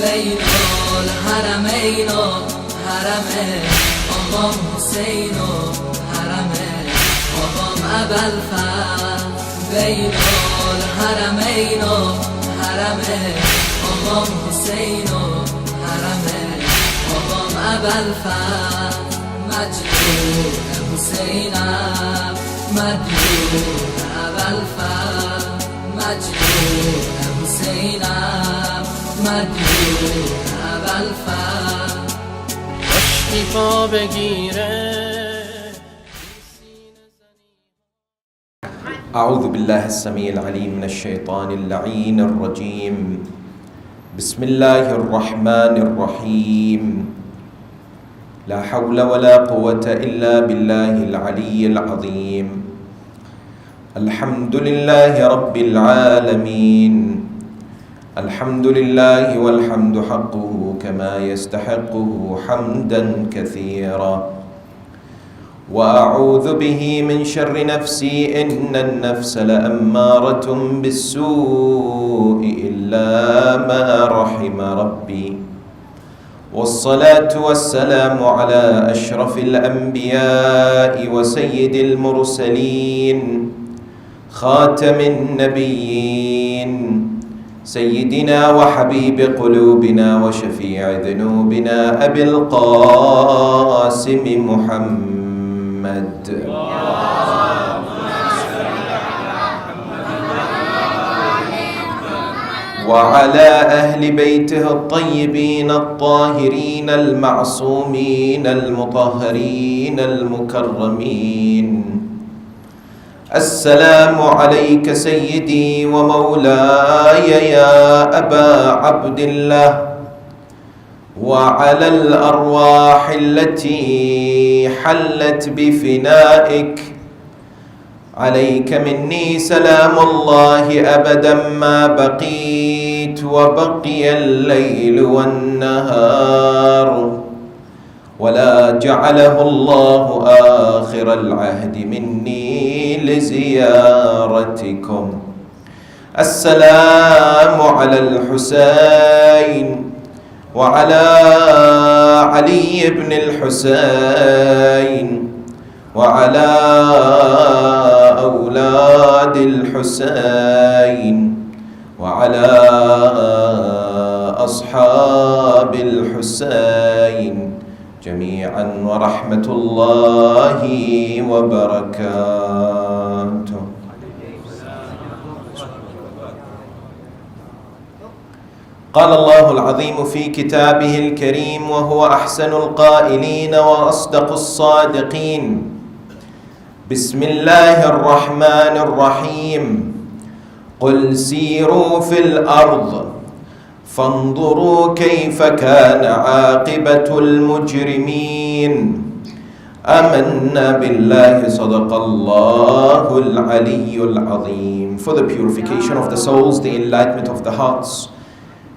بين الحرمين حرم امام حسین و حرم امام ابوالفضل بین الحرمین حرم امام حسین و حرم امام ابوالفضل مجدود حسین مجدود ابوالفضل مجدود حسین مجدود ابوالفضل اشتفا بگیره. أعوذ بالله السميع العليم من الشيطان اللعين الرجيم. بسم الله الرحمن الرحيم. لا حول ولا قوة إلا بالله العلي العظيم. الحمد لله رب العالمين. الحمد لله والحمد حقه كما يستحقه حمدا كثيرا. وأعوذ به من شر نفسي إن النفس لأمارة بالسوء إلا ما رحم ربي. والصلاة والسلام على أشرف الأنبياء وسيد المرسلين خاتم النبيين سيدنا وحبيب قلوبنا وشفيع ذنوبنا أبي القاسم محمد وعلى أهل بيته الطيبين الطاهرين المعصومين المطهرين المكرمين. السلام عليك سيدي ومولاي يا أبا عبد الله، وعلى الأرواح التي حلت بفنائك. عليك مني سلام الله أبدا ما بقيت وبقي الليل والنهار، ولا جعله الله آخر العهد مني لزيارتكم. السلام على الحسين وعلى علي بن الحسين وعلى أولاد الحسين وعلى أصحاب الحسين جميعا ورحمة الله وبركاته. قال الله العظيم في كتابه الكريم وهو أحسن القائلين وأصدق الصادقين: بسم الله الرحمن الرحيم. قل سيروا في الأرض فانظروا كيف كان عاقبة المجرمين. آمنا بالله صدق الله العلي العظيم. For the purification of the souls, the enlightenment of the hearts,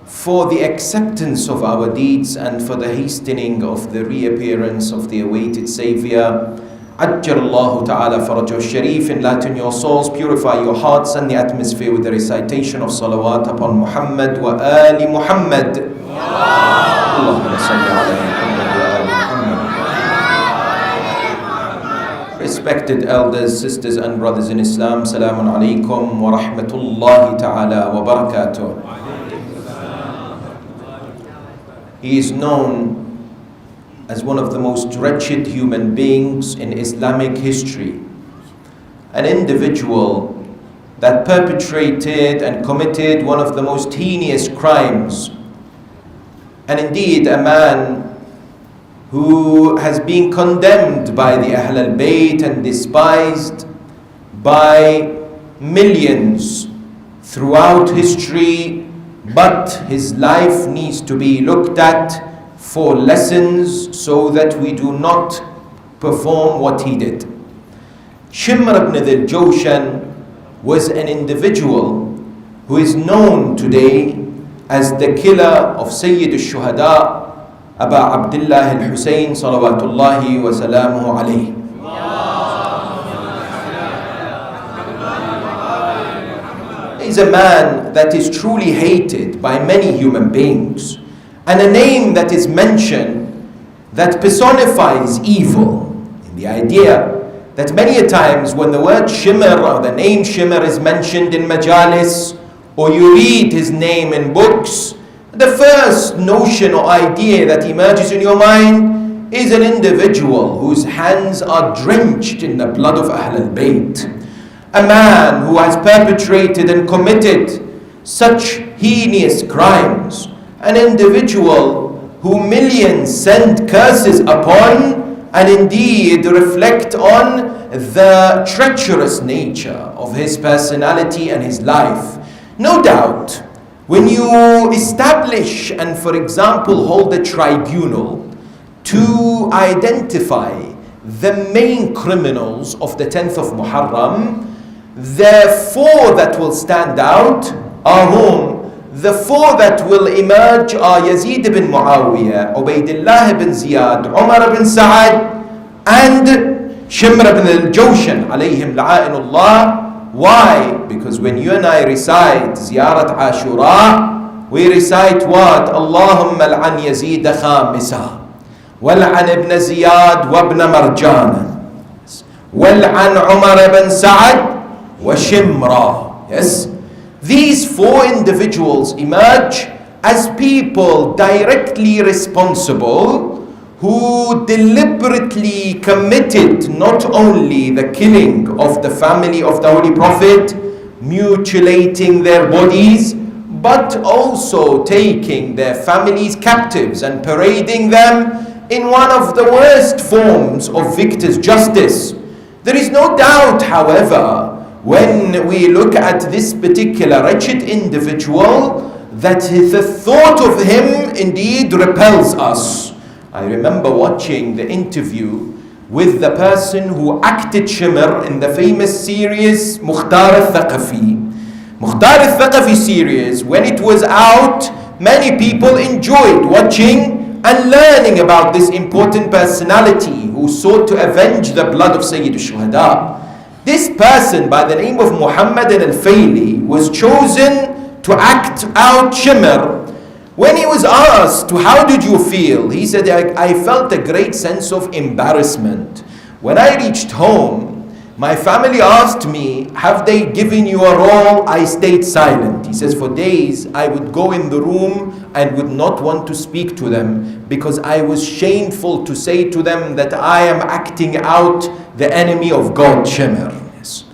for the acceptance of our deeds, and for the hastening of the reappearance of the awaited Saviour. Ajjal Allahu Ta'ala Farajahu Sharif. Enlighten your souls, purify your hearts and the atmosphere with the recitation of salawat upon Muhammad wa ali Muhammad. Allahumma salli ala Muhammad wa ali Muhammad. Respected elders, sisters and brothers in Islam, Salamun Alaikum wa Rahmatullahi Ta'ala wa Barakatuh. He is known as one of the most wretched human beings in Islamic history, an individual that perpetrated and committed one of the most heinous crimes, and indeed a man who has been condemned by the Ahl al-Bayt and despised by millions throughout history, but his life needs to be looked at for lessons so that we do not perform what he did. Shimr ibn dhil jawshan was an individual who is known today as the killer of Sayyid al-Shuhada, Aba Abdullah al-Hussein salawatullahi wa salamuhu alayhi. He's a man that is truly hated by many human beings. and a name that is mentioned that personifies evil. In the idea that many a times when the word Shimr or the name Shimr is mentioned in majalis, or you read his name in books, the first notion or idea that emerges in your mind is an individual whose hands are drenched in the blood of Ahl al-Bayt. A man who has perpetrated and committed such heinous crimes. An individual who millions send curses upon and indeed reflect on the treacherous nature of his personality and his life. No doubt, when you establish and, for example, hold a tribunal to identify the main criminals of the 10th of Muharram, the four that will stand out are whom? The four that will emerge are Yazid ibn Muawiyah, Ubaydullah ibn Ziyad, Umar ibn Sa'ad, and Shimr ibn al-Jawshan, alayhim la'inullah. Why? Because when you and I recite Ziyarat Ashura, we recite what? Allahumma al'an Yazid khamisa, wal'an ibn Ziyad wa ibn Marjana, wal'an Umar ibn Sa'ad wa Shimra. Yes? These four individuals emerge as people directly responsible who deliberately committed not only the killing of the family of the Holy Prophet, mutilating their bodies, but also taking their families captives and parading them in one of the worst forms of victor's justice. There is no doubt, however, when we look at this particular wretched individual, that the thought of him indeed repels us. I remember watching the interview with the person who acted Shimr in the famous series Mukhtar al-Thaqafi. Mukhtar al-Thaqafi series, when it was out, many people enjoyed watching and learning about this important personality who sought to avenge the blood of Sayyid al-Shuhada. This person by the name of Muhammad Al-Hilli was chosen to act out Shimr. When he was asked, how did you feel? He said, I felt a great sense of embarrassment. When I reached home, my family asked me, have they given you a role? I stayed silent. He says, for days I would go in the room and would not want to speak to them because I was shameful to say to them that I am acting out the enemy of God, Shimr. Yes.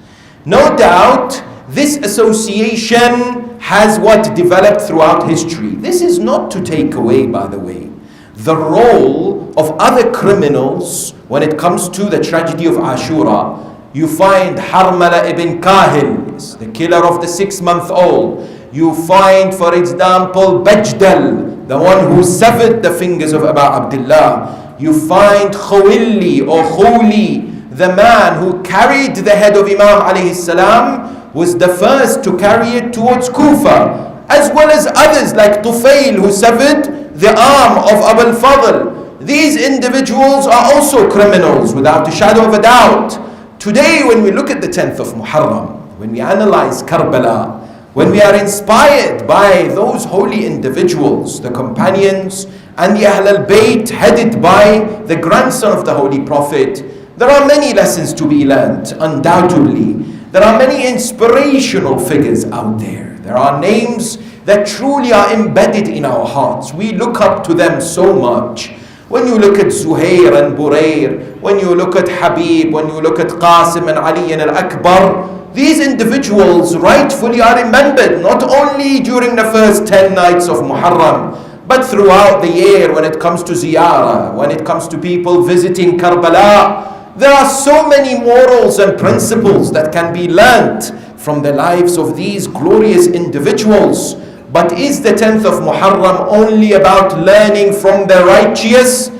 No doubt, this association has what developed throughout history. This is not to take away, by the way, the role of other criminals when it comes to the tragedy of Ashura. You find Harmala ibn Kahil, the killer of the 6-month-old. You find, for example, Bajdal, the one who severed the fingers of Abu Abdullah. You find Khawilli or Khuli, the man who carried the head of Imam alayhi salam, was the first to carry it towards Kufa, as well as others like Tufail, who severed the arm of Abu al-Fadl. These individuals are also criminals without a shadow of a doubt. Today, when we look at the 10th of Muharram, when we analyze Karbala, when we are inspired by those holy individuals, the companions and the Ahl al-Bayt headed by the grandson of the Holy Prophet, there are many lessons to be learned, undoubtedly. There are many inspirational figures out there. There are names that truly are embedded in our hearts. We look up to them so much. When you look at Zuhair and Burair, when you look at Habib, when you look at Qasim and Ali and Al-Akbar, these individuals rightfully are remembered not only during the first 10 nights of Muharram, but throughout the year when it comes to ziyarah, when it comes to people visiting Karbala. There are so many morals and principles that can be learnt from the lives of these glorious individuals. But is the 10th of Muharram only about learning from the righteous?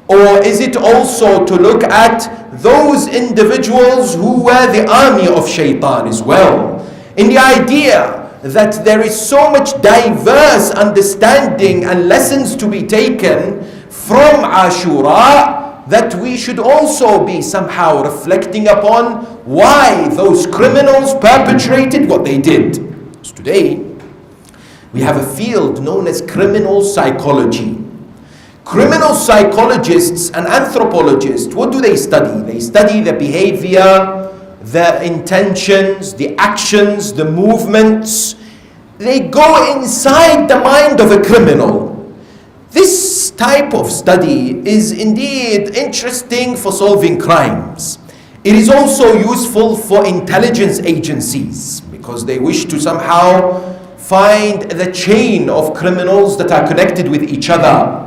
Or is it also to look at those individuals who were the army of shaitan as well? In the idea that there is so much diverse understanding and lessons to be taken from Ashura, that we should also be somehow reflecting upon why those criminals perpetrated what they did. So today, We have a field known as criminal psychology. Criminal psychologists and anthropologists, what do they study? They study the behavior, the intentions, the actions, the movements. They go inside the mind of a criminal. This type of study is indeed interesting for solving crimes. It is also useful for intelligence agencies because they wish to somehow find the chain of criminals that are connected with each other.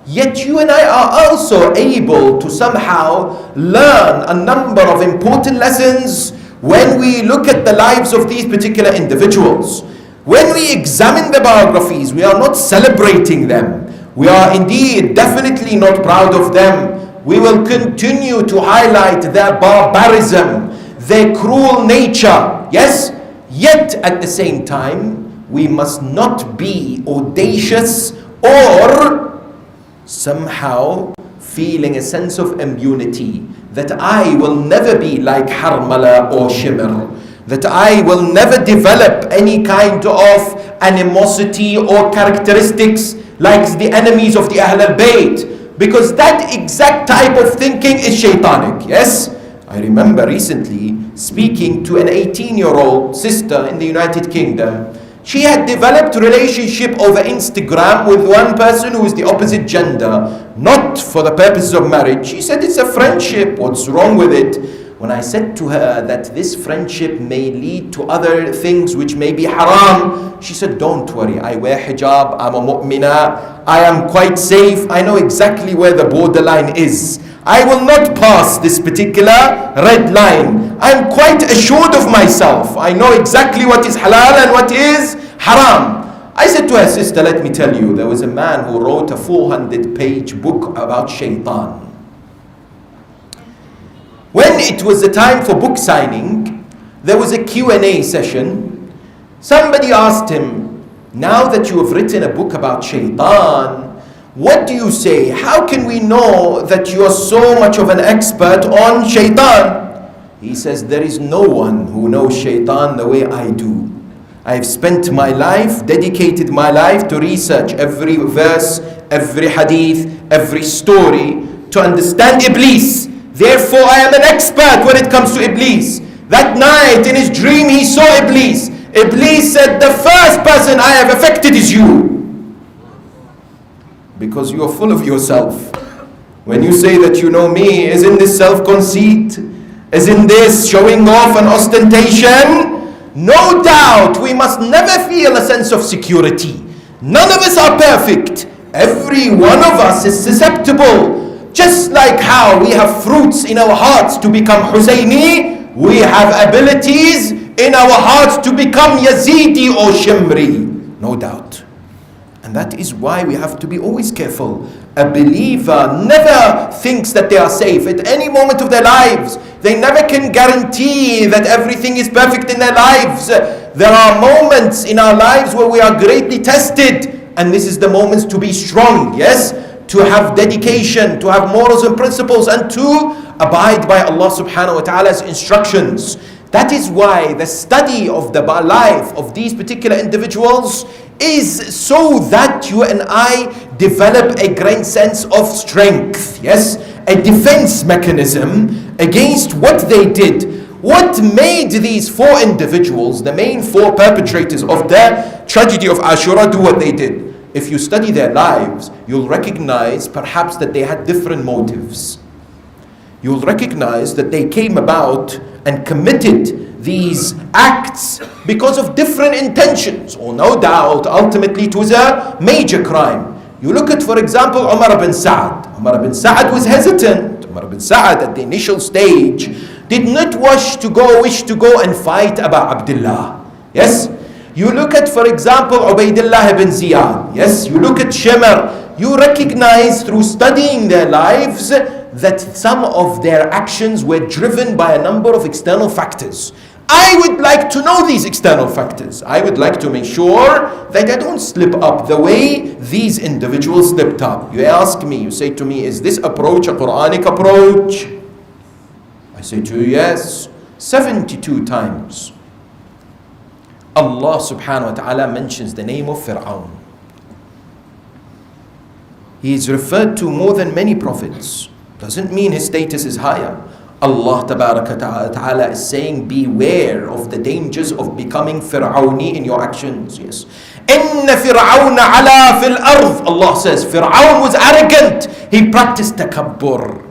Yet you and I are also able to somehow learn a number of important lessons when we look at the lives of these particular individuals. When we examine the biographies, we are not celebrating them. We are indeed definitely not proud of them. We will continue to highlight their barbarism, their cruel nature, yes? Yet at the same time, we must not be audacious or somehow feeling a sense of immunity that I will never be like Harmala or Shimr, that I will never develop any kind of animosity or characteristics like the enemies of the Ahl al-Bayt, because that exact type of thinking is shaitanic, yes? I remember recently speaking to an 18-year-old sister in the United Kingdom. She had developed a relationship over Instagram with one person who is the opposite gender, not for the purposes of marriage. She said it's a friendship, what's wrong with it? When I said to her that this friendship may lead to other things which may be haram, she said, don't worry, I wear hijab, I'm a mu'mina, I am quite safe, I know exactly where the borderline is. I will not pass this particular red line. I'm quite assured of myself. I know exactly what is halal and what is haram. I said to her, sister, let me tell you, there was a man who wrote a 400-page book about shaitan. When it was the time for book signing, there was a Q&A session. Somebody asked him, now that you have written a book about shaitan, what do you say? How can we know that you are so much of an expert on shaitan? He says, there is no one who knows shaitan the way I do. I have spent my life, dedicated my life to research every verse, every hadith, every story to understand Iblis. Therefore, I am an expert when it comes to Iblis. That night in his dream, he saw Iblis. Iblis said, the first person I have affected is you. Because you are full of yourself. When you say that you know me, isn't this self-conceit? Isn't this showing off and ostentation? No doubt, we must never feel a sense of security. None of us are perfect. Every one of us is susceptible. Just like how we have fruits in our hearts to become Hussaini, we have abilities in our hearts to become Yazidi or Shimri. No doubt. And that is why we have to be always careful. A believer never thinks that they are safe at any moment of their lives. They never can guarantee that everything is perfect in their lives. There are moments in our lives where we are greatly tested. And this is the moments to be strong, yes? To have dedication, to have morals and principles, and to abide by Allah subhanahu wa ta'ala's instructions. That is why the study of the life of these particular individuals is so that you and I develop a great sense of strength, yes? A defense mechanism against what they did. What made these four individuals, the main four perpetrators of the tragedy of Ashura, do what they did? If you study their lives, you'll recognize perhaps that they had different motives. You'll recognize that they came about and committed these acts because of different intentions. Or no doubt, ultimately it was a major crime. You look at, for example, Umar bin Sa'ad. Umar bin Sa'ad was hesitant. Umar bin Sa'ad at the initial stage did not wish to go and fight Abu Abdullah. Yes? You look at, for example, Ubaidullah ibn Ziyad. Yes? You look at Shimr. You recognize through studying their lives that some of their actions were driven by a number of external factors. I would like to know these external factors. I would like to make sure that I don't slip up the way these individuals slipped up. You ask me, you say to me, is this approach a Quranic approach? I say to you, yes. 72 times Allah subhanahu wa ta'ala mentions the name of Fir'aun. He is referred to more than many prophets. Doesn't mean his status is higher. Allah ta'ala is saying, beware of the dangers of becoming Fir'auni in your actions. Yes. Inna Fir'auna ala fil ard. Allah says, Fir'aun was arrogant. He practiced takabbur.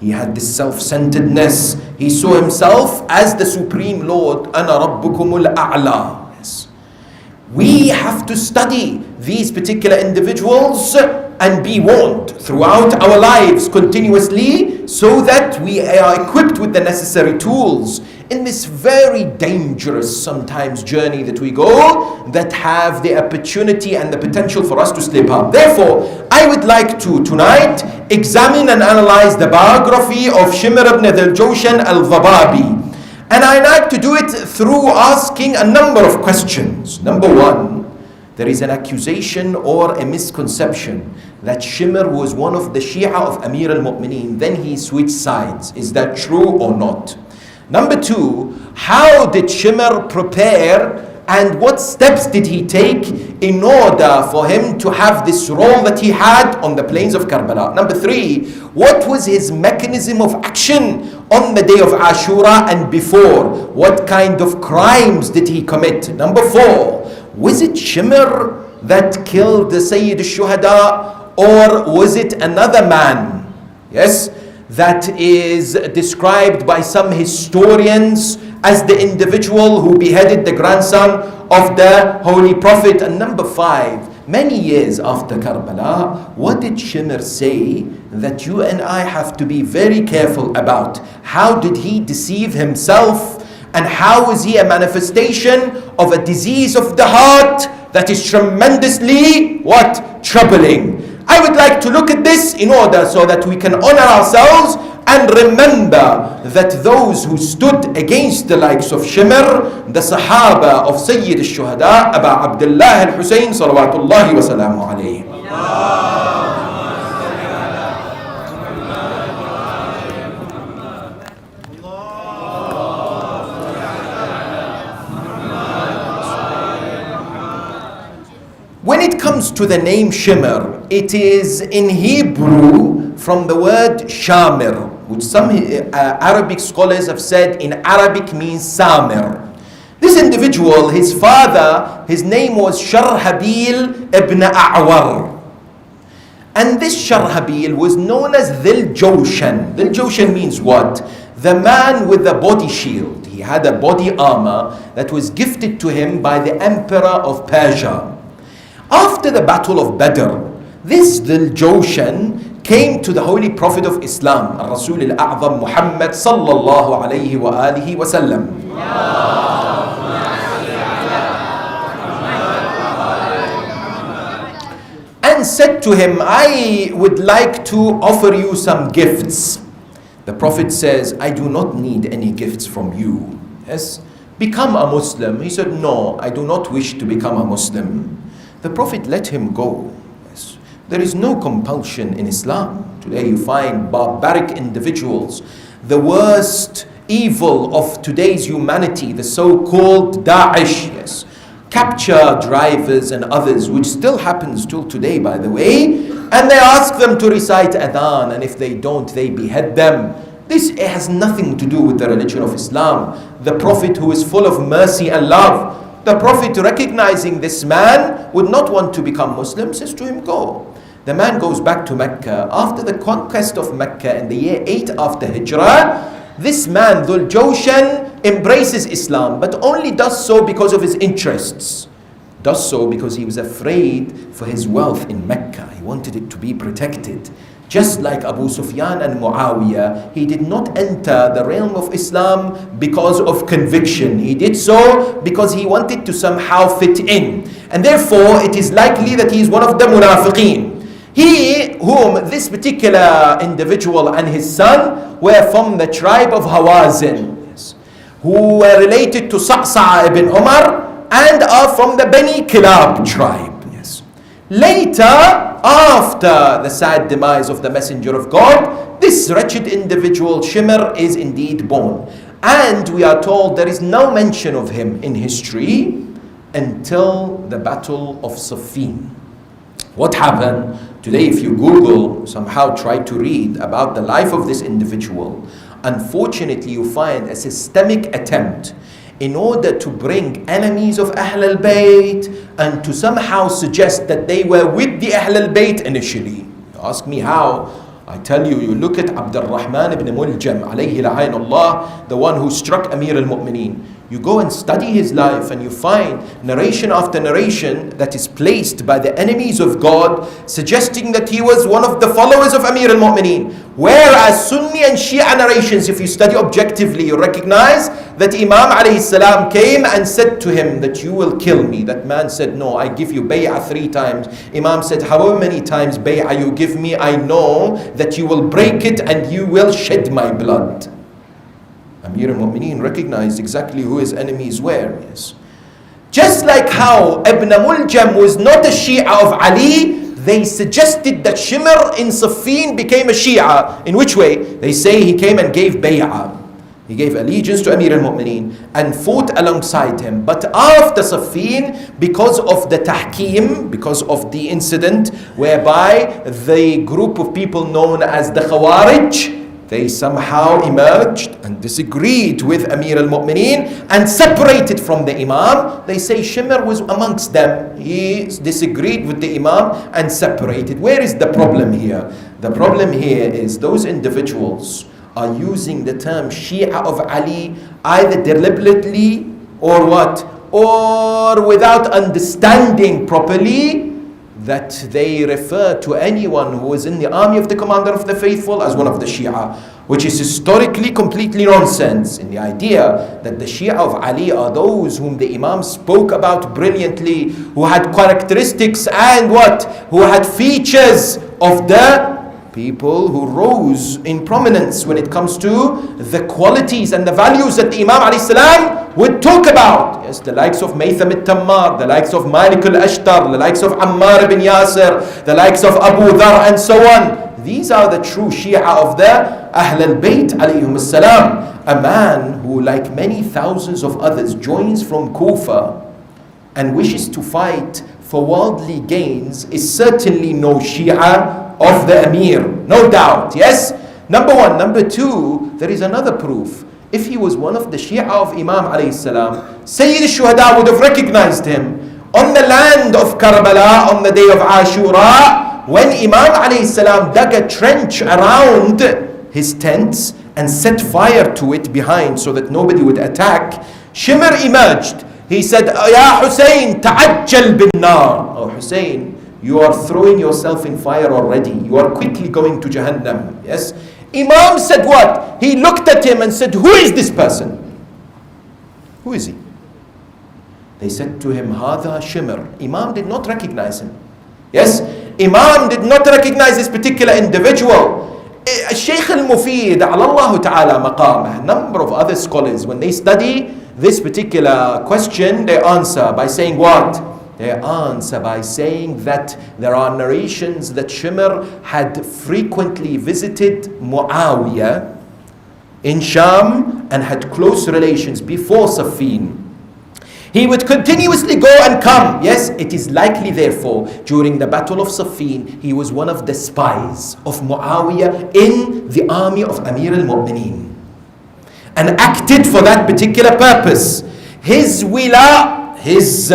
He had this self-centeredness. He saw himself as the supreme Lord. Ana rabbukumul a'la. Yes. We have to study these particular individuals and be warned throughout our lives continuously, so that we are equipped with the necessary tools in this very dangerous sometimes journey that we go, that have the opportunity and the potential for us to slip up. Therefore, I would like to tonight examine and analyze the biography of Shimr ibn jawshan al-Dhababi. And I like to do it through asking a number of questions. Number one, there is an accusation or a misconception that Shimr was one of the Shia of Amir al-Mu'mineen. Then he switched sides. Is that true or not? Number two, how did Shimr prepare and what steps did he take in order for him to have this role that he had on the plains of Karbala? Number three, what was his mechanism of action on the day of Ashura and before? What kind of crimes did he commit? Number four, was it Shimr that killed the Sayyid al-Shuhada, or was it another man? Yes, that is described by some historians as the individual who beheaded the grandson of the Holy Prophet. And number five, many years after Karbala, what did Shimr say that you and I have to be very careful about? How did he deceive himself? And how was he a manifestation of a disease of the heart that is tremendously what? Troubling. I would like to look at this in order so that we can honor ourselves and remember that those who stood against the likes of Shimr, the Sahaba of Sayyid al-Shuhada, Aba Abdullah Al-Hussain salawatullahi wa salamu alayhi. When it comes to the name Shimr, it is in Hebrew from the word Shamir, which some Arabic scholars have said in Arabic means Samir. This individual, his father, his name was Sharhabil ibn A'war. And this Sharhabil was known as dhil jawshan. Dhil jawshan means what? The man with the body shield. He had a body armor that was gifted to him by the emperor of Persia. After the battle of Badr, this dhil jawshan came to the Holy Prophet of Islam, Rasul al-A'zam Muhammad sallallahu alayhi wa alihi wa sallam. And said to him, I would like to offer you some gifts. The Prophet says, I do not need any gifts from you. Yes, become a Muslim. He said, no, I do not wish to become a Muslim. The Prophet let him go. Yes. There is no compulsion in Islam. Today you find barbaric individuals, the worst evil of today's humanity, the so-called Daesh, yes, capture drivers and others, which still happens till today, by the way, and they ask them to recite adhan, and if they don't, they behead them. This has nothing to do with the religion of Islam. The Prophet, who is full of mercy and love, the Prophet, recognizing this man would not want to become Muslim, says to him, go. The man goes back to Mecca. After the conquest of Mecca in the year 8 after Hijrah, this man, Dhul Jawshan, embraces Islam, but only does so because of his interests. Does so because he was afraid for his wealth in Mecca. He wanted it to be protected. Just like Abu Sufyan and Muawiyah, he did not enter the realm of Islam because of conviction. He did so because he wanted to somehow fit in. And therefore, it is likely that he is one of the munafiqeen. He, whom this particular individual and his son were from the tribe of Hawazin, who were related to Sa'sa' ibn Umar and are from the Bani Kilab tribe. Later, after the sad demise of the Messenger of God, this wretched individual Shimr is indeed born. And we are told there is no mention of him in history. until the Battle of Siffin. What happened? Today, if you Google, somehow try to read about the life of this individual, unfortunately you find a systemic attempt in order to bring enemies of Ahl al-Bayt and to somehow suggest that they were with the Ahl al-Bayt initially. You ask me how? I tell you, you look at Abd al-Rahman ibn Muljam, alayhi la'aynullah, the one who struck Amir al-Mu'mineen. You go and study his life and you find narration after narration that is placed by the enemies of God suggesting that he was one of the followers of Amir al-Mu'mineen. Whereas Sunni and Shia narrations, if you study objectively, you recognize that Imam alayhi salam came and said to him that you will kill me. That man said, no, I give you bay'ah 3 times. Imam said, however many times bay'ah you give me, I know that you will break it and you will shed my blood. Amir al-Mu'mineen recognized exactly who his enemies were. Yes. Just like how Ibn Muljam was not a Shia of Ali, they suggested that Shimr in Siffin became a Shia. In which way? They say he came and gave bay'ah. He gave allegiance to Amir al-Mu'mineen and fought alongside him. But after Siffin, because of the tahkim, because of the incident whereby the group of people known as the Khawarij, they somehow emerged and disagreed with Amir al-Mu'mineen and separated from the Imam. They say Shimr was amongst them. He disagreed with the Imam and separated. Where is the problem here? The problem here is those individuals are using the term Shia of Ali either deliberately or what? Or without understanding properly that they refer to anyone who is in the army of the Commander of the Faithful as one of the Shia, which is historically completely nonsense in the idea that the Shia of Ali are those whom the Imam spoke about brilliantly, who had characteristics and what? Who had features of the people who rose in prominence when it comes to the qualities and the values that the Imam alayhi salam would talk about. Yes, the likes of Maytham al-Tammar, the likes of Malik al-Ashtar, the likes of Ammar ibn Yasir, the likes of Abu Dhar and so on. These are the true Shia of the Ahl al-Bayt alayhim salam. A man who, like many thousands of others, joins from Kufa and wishes to fight for worldly gains is certainly no Shia of the Amir, no doubt. Yes? Number one. Number two, there is another proof. If he was one of the Shia of Imam alayhi salam, Sayyid al-Shuhada would have recognized him on the land of Karbala on the day of Ashura, when Imam alayhi salam dug a trench around his tents and set fire to it behind so that nobody would attack. Shimr emerged. He said, Ya Hussain, ta'ajjal bin nar. Oh Hussain, you are throwing yourself in fire already. You are quickly going to Jahannam. Yes? Imam said what? He looked at him and said, who is this person? Who is he? They said to him, Hada Shimr. Imam did not recognize him. Yes? Imam did not recognize this particular individual. Sheikh al-Mufid, Allah Ta'ala maqamah, a number of other scholars, when they study this particular question, they answer by saying what? They answer by saying that there are narrations that Shimr had frequently visited Muawiyah in Sham and had close relations before Siffin. He would continuously go and come. Yes, it is likely therefore during the Battle of Siffin he was one of the spies of Muawiyah in the army of Amir al-Mu'mineen and acted for that particular purpose. His wila, his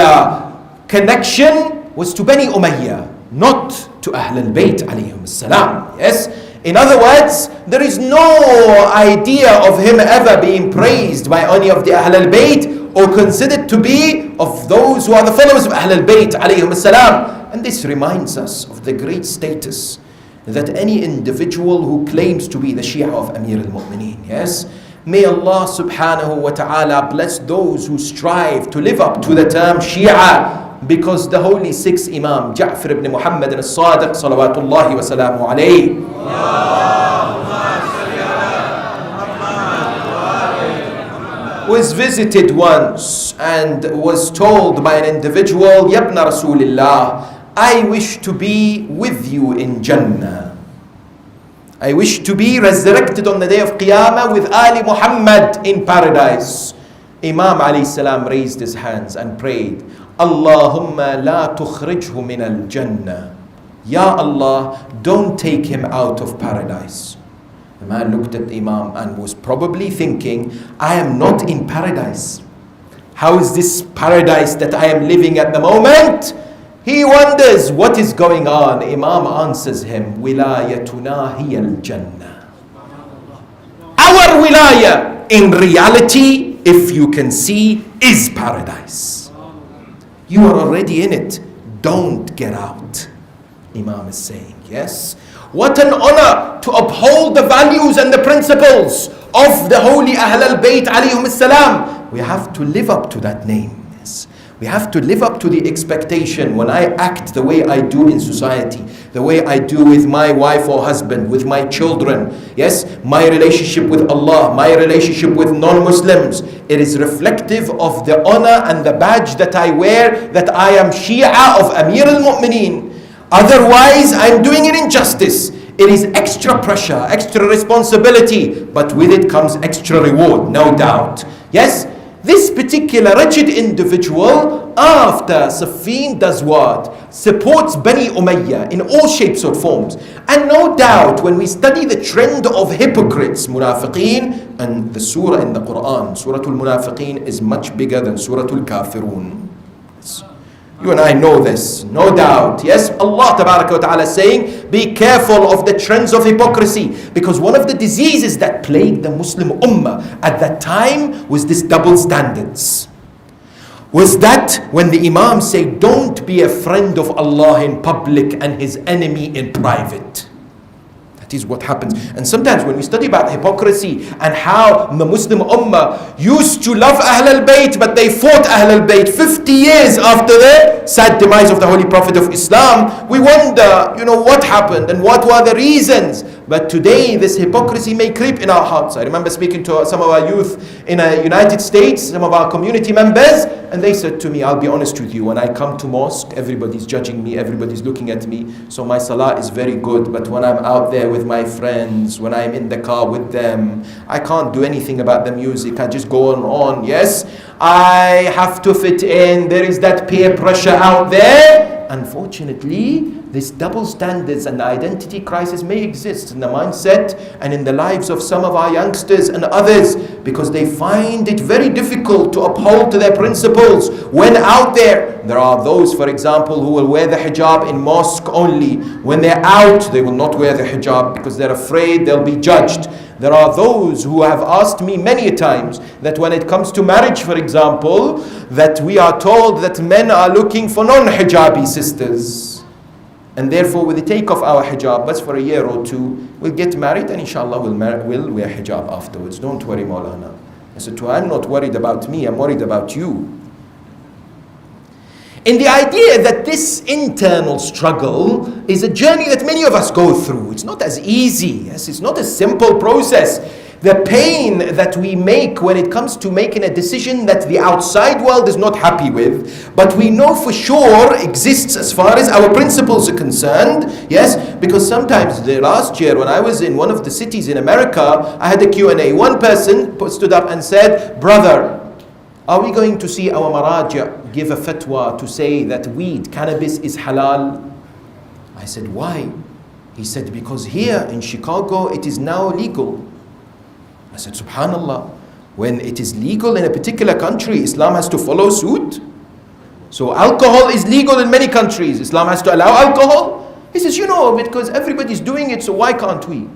connection was to Bani Umayyah, not to Ahl al-Bayt alayhim salam. Yes? In other words, there is no idea of him ever being praised by any of the Ahl al-Bayt or considered to be of those who are the followers of Ahl al-Bayt alayhim salam. And this reminds us of the great status that any individual who claims to be the Shia of Amir al-Mu'mineen, yes? May Allah subhanahu wa ta'ala bless those who strive to live up to the term Shia, because the holy sixth Imam, Ja'far ibn Muhammad al-Sadiq, salawatullahi wa salamu alayhi, was visited once and was told by an individual, Yabna Rasulillah, I wish to be with you in Jannah. I wish to be resurrected on the day of Qiyamah with Ali Muhammad in paradise. Imam alayhi salam raised his hands and prayed, Allahumma la tukhrijhu min al-jannah. Ya Allah, don't take him out of paradise. The man looked at the Imam and was probably thinking, I am not in paradise. How is this paradise that I am living at the moment? He wonders what is going on. Imam answers him, Wilayatuna hiya al-jannah. Our wilaya, in reality, if you can see, is paradise. You are already in it. Don't get out. Imam is saying, yes. What an honor to uphold the values and the principles of the holy Ahl al-Bayt alayhim as-salam. We have to live up to that name. Yes. We have to live up to the expectation. When I act the way I do in society, the way I do with my wife or husband, with my children, yes, my relationship with Allah, my relationship with non-Muslims, it is reflective of the honor and the badge that I wear, that I am Shia of Amir al-Mu'mineen. Otherwise, I'm doing an injustice. It is extra pressure, extra responsibility, but with it comes extra reward, no doubt. Yes, this particular wretched individual, after Siffin, does what? Supports Bani Umayyah in all shapes or forms. And no doubt, when we study the trend of hypocrites, munafiqeen, and the surah in the Quran, Surah Al-Munafiqeen is much bigger than Surah Al-Kafirun. You and I know this, no doubt. Yes, Allah Tabaraka wa Ta'ala is saying, be careful of the trends of hypocrisy. Because one of the diseases that plagued the Muslim Ummah at that time was this double standards. Was that when the Imam said, don't be a friend of Allah in public and his enemy in private. That is what happens. And sometimes when we study about hypocrisy and how the Muslim Ummah used to love Ahl al-Bayt, but they fought Ahl al-Bayt 50 years after the sad demise of the Holy Prophet of Islam, we wonder, what happened and what were the reasons. But today this hypocrisy may creep in our hearts. I remember speaking to some of our youth in the United States, some of our community members, and they said to me, I'll be honest with you, when I come to mosque, everybody's judging me, everybody's looking at me, so my salah is very good, but when I'm out there with my friends, when I'm in the car with them, I can't do anything about the music, I just go on. Yes, I have to fit in, there is that peer pressure out there. Unfortunately, this double standards and the identity crisis may exist in the mindset and in the lives of some of our youngsters and others, because they find it very difficult to uphold to their principles when out there. There are those, for example, who will wear the hijab in mosque only. When they're out, they will not wear the hijab because they're afraid they'll be judged. There are those who have asked me many times that when it comes to marriage, for example, that we are told that men are looking for non-hijabi sisters. And therefore, with the take off our hijab, but for a year or two, we'll get married and inshallah we'll wear hijab afterwards. Don't worry, Maulana. I said to her, I'm not worried about me, I'm worried about you. In the idea that this internal struggle is a journey that many of us go through. It's not as easy. Yes, it's not a simple process. The pain that we make when it comes to making a decision that the outside world is not happy with, but we know for sure exists as far as our principles are concerned. Yes, because sometimes last year when I was in one of the cities in America, I had a Q&A. One person stood up and said, brother, are we going to see our maraja give a fatwa to say that weed, cannabis is halal? I said, why? He said, because here in Chicago it is now legal. I said, subhanallah, when it is legal in a particular country, Islam has to follow suit. So alcohol is legal in many countries, Islam has to allow alcohol? He says, because everybody's doing it, so why can't we?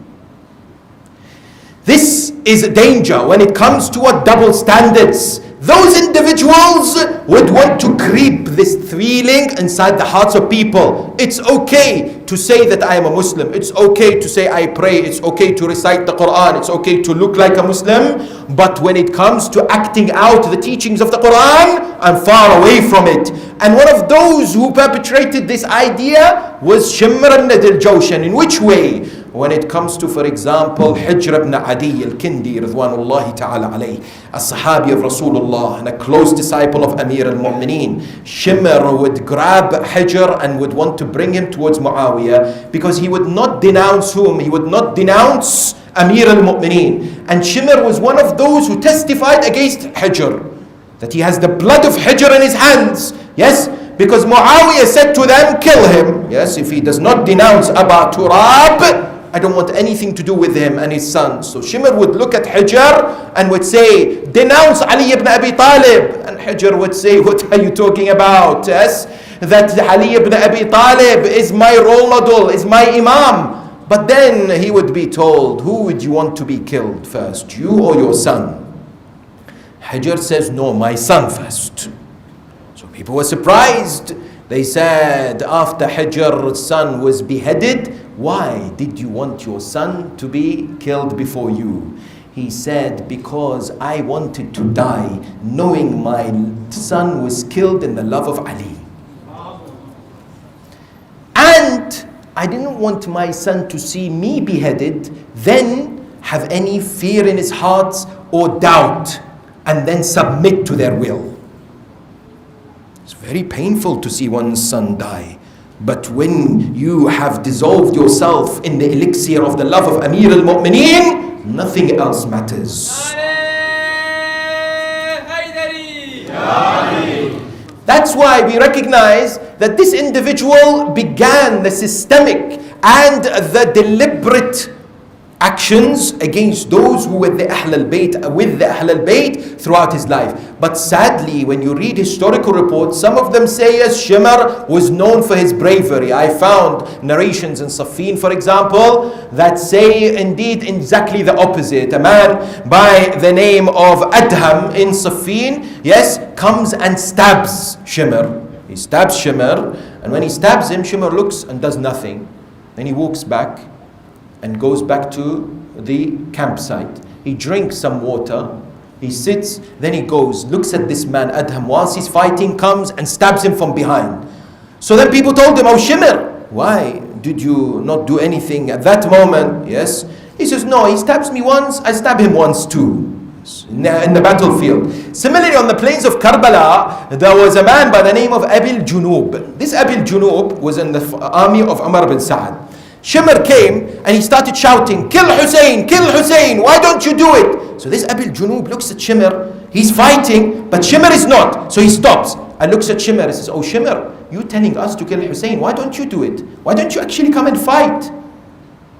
This is a danger when it comes to what double standards. Those individuals would want to creep this feeling inside the hearts of people. It's okay to say that I am a Muslim. It's okay to say I pray. It's okay to recite the Quran. It's okay to look like a Muslim. But when it comes to acting out the teachings of the Quran, I'm far away from it. And one of those who perpetrated this idea was Shimr al-Jawshan. In which way? When it comes to, for example, Hijr ibn Adi al-Kindi, Ridwanullahi ta'ala alayh, a Sahabi of Rasulullah and a close disciple of Amir al-Mu'mineen. Shimr would grab Hijr and would want to bring him towards Muawiyah because he would not denounce whom? He would not denounce Amir al-Mu'mineen. And Shimr was one of those who testified against Hijr, that he has the blood of Hijr in his hands. Yes, because Muawiyah said to them, kill him. Yes, if he does not denounce Aba Turab, I don't want anything to do with him and his son. So Shimr would look at Hijr and would say, denounce Ali ibn Abi Talib. And Hijr would say, what are you talking about? Yes, that Ali ibn Abi Talib is my role model, is my Imam. But then he would be told, who would you want to be killed first, you or your son? Hijr says, no, my son first. So people were surprised. They said, after Hijr's son was beheaded, why did you want your son to be killed before you? He said, because I wanted to die knowing my son was killed in the love of Ali. And I didn't want my son to see me beheaded, then have any fear in his heart or doubt, and then submit to their will. It's very painful to see one's son die. But when you have dissolved yourself in the elixir of the love of Amir al-Mu'mineen, nothing else matters. That's why we recognize that this individual began the systemic and the deliberate actions against those who were the Ahl al-Bayt throughout his life. But sadly, when you read historical reports, some of them say yes, Shimr was known for his bravery. I found narrations in Saffin, for example, that say indeed exactly the opposite. A man by the name of Adham in Saffin, yes, comes and stabs Shimr. He stabs Shimr, and when he stabs him, Shimr looks and does nothing. Then he walks back and goes back to the campsite. He drinks some water, he sits, then he goes, looks at this man Adham whilst he's fighting, comes and stabs him from behind. So then people told him, oh Shimr, why did you not do anything at that moment? Yes. He says, no, he stabs me once, I stab him once too. In the battlefield. Similarly, on the plains of Karbala, there was a man by the name of Abil Junub. This Abil Junub was in the army of Umar bin Sa'ad. Shimr came and he started shouting, kill Hussein, why don't you do it? So this Abil Junub looks at Shimr, he's fighting, but Shimr is not. So he stops and looks at Shimr and says, oh Shimr, you telling us to kill Hussein, why don't you do it? Why don't you actually come and fight?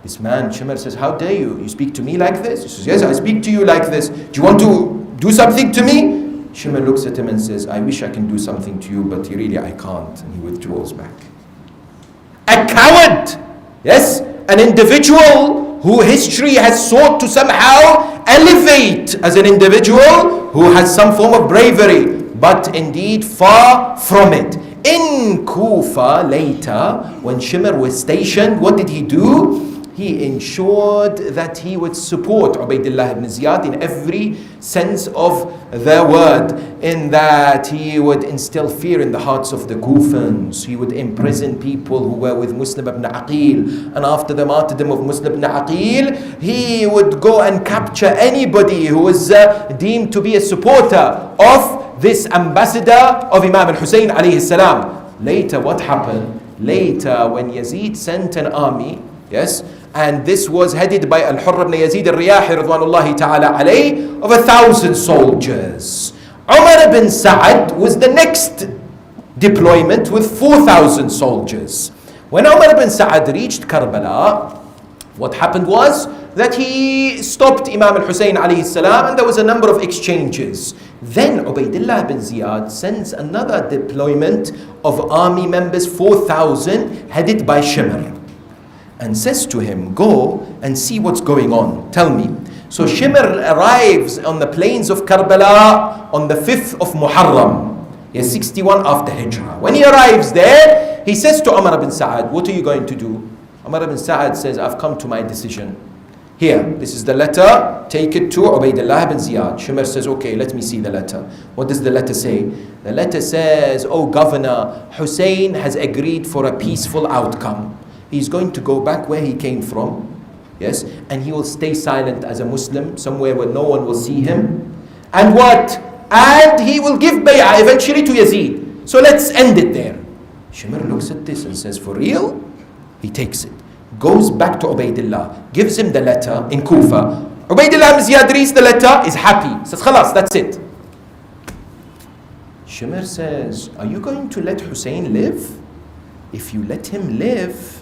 This man, Shimr, says, how dare you? You speak to me like this? He says, yes, I speak to you like this. Do you want to do something to me? Shimr looks at him and says, I wish I can do something to you, but really I can't. And he withdraws back. A coward! Yes, an individual who history has sought to somehow elevate as an individual who has some form of bravery, but indeed far from it. In Kufa later, when Shimr was stationed, what did he do? He ensured that he would support Ubaydullah ibn Ziyad in every sense of the word, in that he would instill fear in the hearts of the Kufans. He would imprison people who were with Muslim ibn Aqil, and after the martyrdom of Muslim ibn Aqil, he would go and capture anybody who was deemed to be a supporter of this ambassador of Imam Hussain alayhi salam. Later, what happened? Later, when Yazid sent an army, yes, and this was headed by Al-Hurr ibn Yazid al-Riyahi radwanullahi ta'ala alayh, of 1,000 soldiers. Umar ibn Sa'ad was the next deployment with 4,000 soldiers. When Umar ibn Sa'ad reached Karbala, what happened was that he stopped Imam al-Hussain alayhi salam, and there was a number of exchanges. Then Ubaydullah ibn Ziyad sends another deployment of army members, 4,000, headed by Shimr, and says to him, go and see what's going on, tell me. So Shimr arrives on the plains of Karbala on the 5th of Muharram, 61 after Hijrah. When he arrives there, he says to Umar ibn Sa'ad, what are you going to do? Umar ibn Sa'ad says, I've come to my decision. Here, this is the letter, take it to Ubaydullah ibn Ziyad. Shimr says, okay, let me see the letter. What does the letter say? The letter says, oh governor, Hussein has agreed for a peaceful outcome. He's going to go back where he came from, yes, and he will stay silent as a Muslim, somewhere where no one will see him. And what? And he will give bay'ah eventually to Yazid. So let's end it there. Shimr looks at this and says, for real? He takes it, goes back to Ubaydullah, gives him the letter in Kufa. Ubaydullah ibn Ziyad reads the letter, is happy, says, khalas, that's it. Shimr says, are you going to let Hussein live? If you let him live,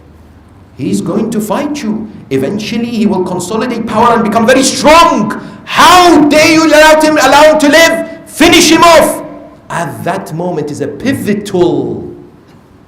he's going to fight you. Eventually he will consolidate power and become very strong. How dare you allow him to live? Finish him off. At that moment is a pivotal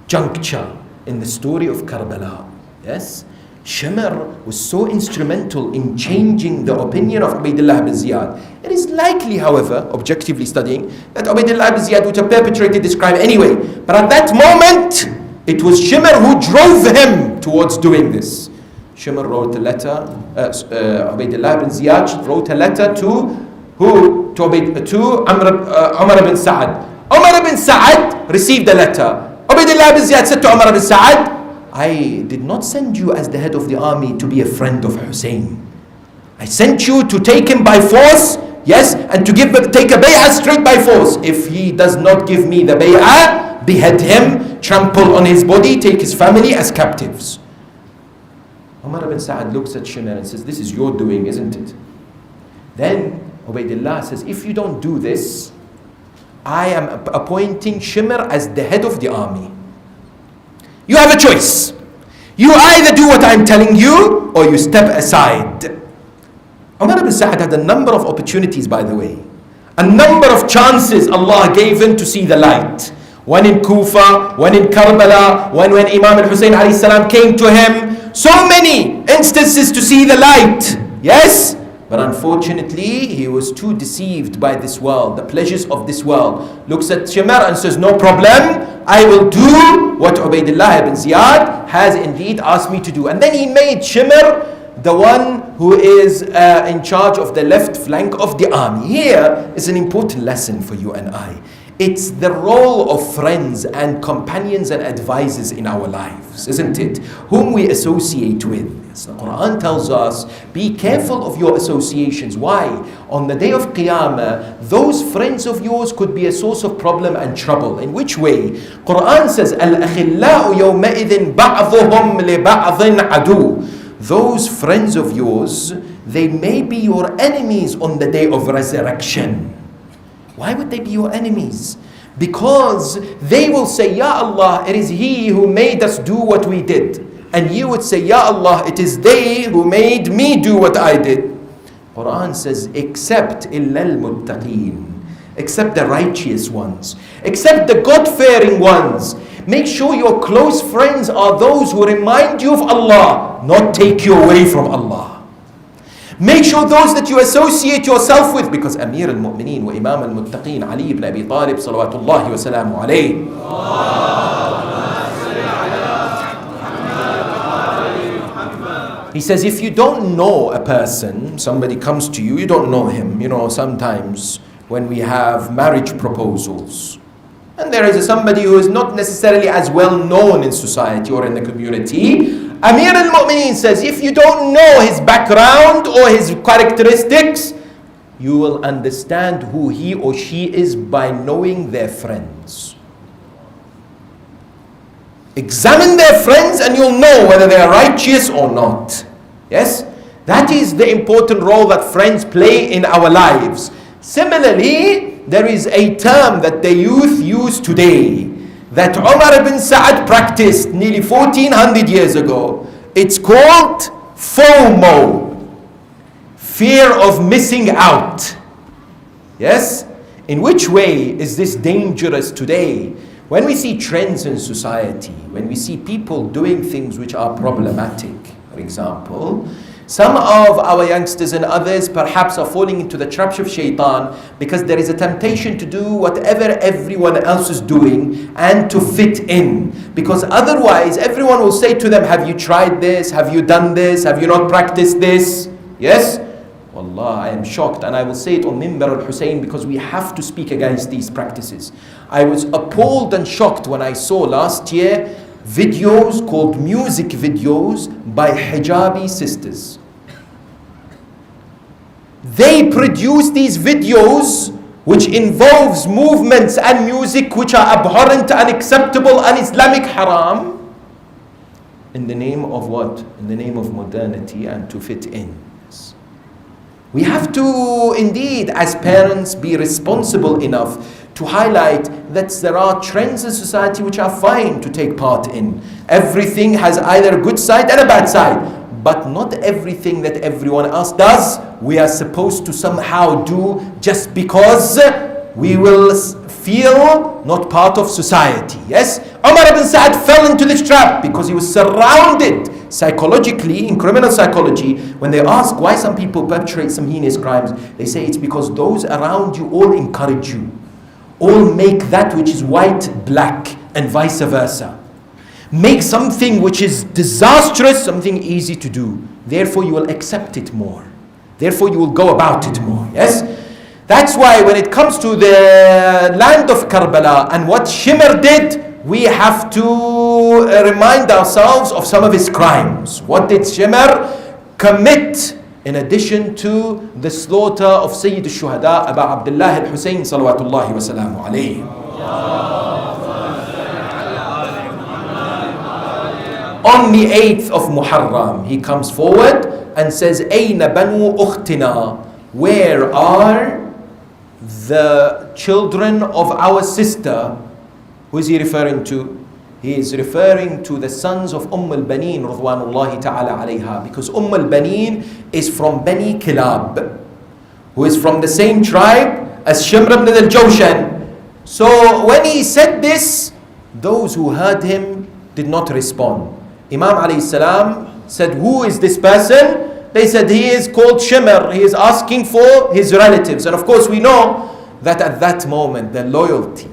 juncture in the story of Karbala. Yes? Shimr was so instrumental in changing the opinion of Ubaydullah ibn Ziyad. It is likely, however, objectively studying, that Ubaydullah ibn Ziyad would have perpetrated this crime anyway. But at that moment, it was Shimr who drove him towards doing this. Shimr wrote a letter, Ubaydullah ibn Ziyad wrote a letter to who? To Umar ibn Sa'ad. Umar ibn Sa'ad received the letter. Ubaydullah ibn Ziyad said to Umar ibn Sa'ad, I did not send you as the head of the army to be a friend of Hussein. I sent you to take him by force, yes, and to take a bay'ah straight by force. If he does not give me the bay'ah, behead him, trample on his body, take his family as captives. Umar ibn Sa'ad looks at Shimr and says, this is your doing, isn't it? Then Ubaydullah says, if you don't do this, I am appointing Shimr as the head of the army. You have a choice. You either do what I'm telling you, or you step aside. Umar ibn Sa'ad had a number of opportunities, by the way. A number of chances Allah gave him to see the light. One in Kufa, one in Karbala, one when Imam Hussain alayhi salam came to him. So many instances to see the light. Yes? But unfortunately, he was too deceived by this world, the pleasures of this world. Looks at Shimr and says, no problem, I will do what Ubaydullah ibn Ziyad has indeed asked me to do. And then he made Shimr the one who is in charge of the left flank of the army. Here is an important lesson for you and I. It's the role of friends and companions and advisors in our lives, isn't it? Whom we associate with. The Quran tells us, be careful of your associations. Why? On the day of Qiyamah, those friends of yours could be a source of problem and trouble. In which way? Quran says, Al-akhillau yawma'idhin ba'dhuhum li ba'dhin adu. Those friends of yours, they may be your enemies on the day of resurrection. Why would they be your enemies? Because they will say, Ya Allah, it is He who made us do what we did. And you would say, Ya Allah, it is they who made me do what I did. Quran says, except illal muttaqeen, except the righteous ones, except the God-fearing ones. Make sure your close friends are those who remind you of Allah, not take you away from Allah. Make sure those that you associate yourself with, because Amir al-Mu'mineen wa Imam al-Muttaqeen Ali ibn Abi Talib salawatullahi wa salamu alayhi. He says, if you don't know a person, somebody comes to you, you don't know him. You know, sometimes when we have marriage proposals, and there is somebody who is not necessarily as well known in society or in the community, Amir al-Mu'mineen says, if you don't know his background or his characteristics, you will understand who he or she is by knowing their friends. Examine their friends and you'll know whether they are righteous or not. Yes? That is the important role that friends play in our lives. Similarly, there is a term that the youth use today that Umar ibn Sa'ad practiced nearly 1400 years ago. It's called FOMO, fear of missing out. Yes? In which way is this dangerous today? When we see trends in society, when we see people doing things which are problematic, for example, some of our youngsters and others perhaps are falling into the traps of shaitan because there is a temptation to do whatever everyone else is doing and to fit in. Because otherwise everyone will say to them, have you tried this? Have you done this? Have you not practiced this? Yes? Wallah, I am shocked, and I will say it on Mimbar al-Hussein because we have to speak against these practices. I was appalled and shocked when I saw last year videos called music videos by hijabi sisters. They produce these videos which involves movements and music which are abhorrent, unacceptable, un-Islamic, haram, in the name of what? In the name of modernity and to fit in. We have to indeed, as parents, be responsible enough to highlight that there are trends in society which are fine to take part in. Everything has either a good side and a bad side, but not everything that everyone else does we are supposed to somehow do just because we will feel not part of society. Yes, Umar ibn Sa'd fell into this trap because he was surrounded psychologically, in criminal psychology. When they ask why some people perpetrate some heinous crimes, they say it's because those around you all encourage you, all make that which is white black, and vice versa. Make something which is disastrous something easy to do. Therefore you will accept it more. Therefore you will go about it more. Yes? That's why when it comes to the land of Karbala and what Shimr did, we have to remind ourselves of some of his crimes. What did Shimr commit in addition to the slaughter of Sayyid al-Shuhada, Abu Abdullah Al-Hussain salawatullahi wa salamu alayhi. On the 8th of Muharram, he comes forward and says, Ayna banu ukhtina, where are the children of our sister? Who is he referring to? He is referring to the sons of al-Baneen radwanullahi ta'ala alayha, because al-Baneen is from Bani Kilab, who is from the same tribe as Shimr ibn al-Jawshan. So when he said this, those who heard him did not respond. Imam alayhi salam said, who is this person? They said, he is called Shimr. He is asking for his relatives. And of course we know that at that moment the loyalty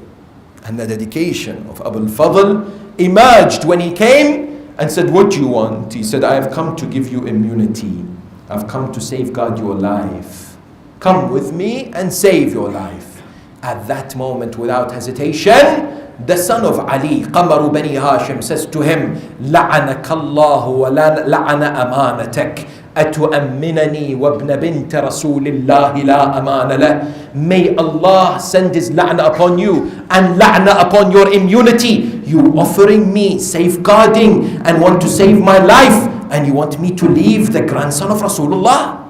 and the dedication of Abu al-Fadl emerged when he came and said, what do you want? He said, I have come to give you immunity. I've come to safeguard your life. Come with me and save your life. At that moment, without hesitation, the son of Ali, Qamaru Bani Hashim, says to him, لعنك الله ولعن أمانتك أتؤمنني وابن بنت رسول الله لا أمان له. May Allah send his la'na upon you and la'na upon your immunity. You offering me safeguarding and want to save my life, and you want me to leave the grandson of Rasulullah?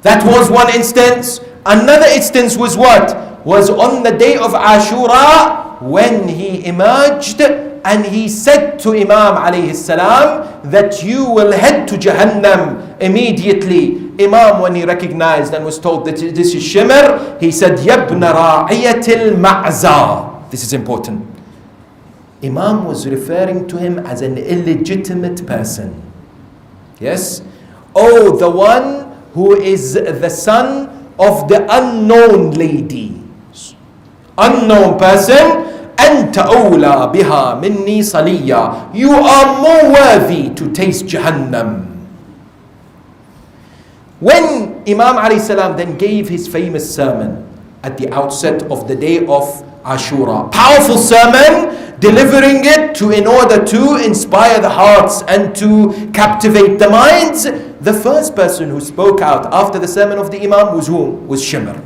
That was one instance. Another instance was what? Was on the day of Ashura, when he emerged and he said to Imam alayhi salam that you will head to Jahannam immediately. Imam, when he recognized and was told that this is Shimr, he said, Yabna ra'iyatil ma'za. This is important. Imam was referring to him as an illegitimate person. Yes? Oh, the one who is the son of the unknown lady. Unknown person. أنت أولى بها مني صليا. You are more worthy to taste Jahannam. When Imam alayhi salam then gave his famous sermon at the outset of the day of Ashura, powerful sermon, delivering it in order to inspire the hearts and to captivate the minds, the first person who spoke out after the sermon of the Imam was whom? Was Shimr.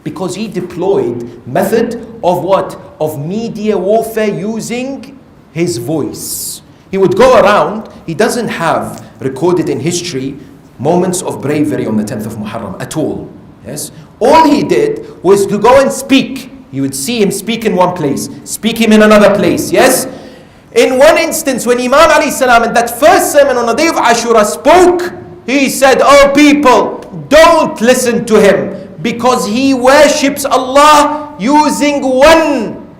Because he deployed method of what? Of media warfare using his voice. He would go around, he doesn't have recorded in history moments of bravery on the 10th of Muharram at all. Yes? All he did was to go and speak. You would see him speak in one place, speak him in another place. Yes? In one instance, when Imam alayhi salam in that first sermon on the day of Ashura spoke, he said, oh people, don't listen to him, because he worships Allah using one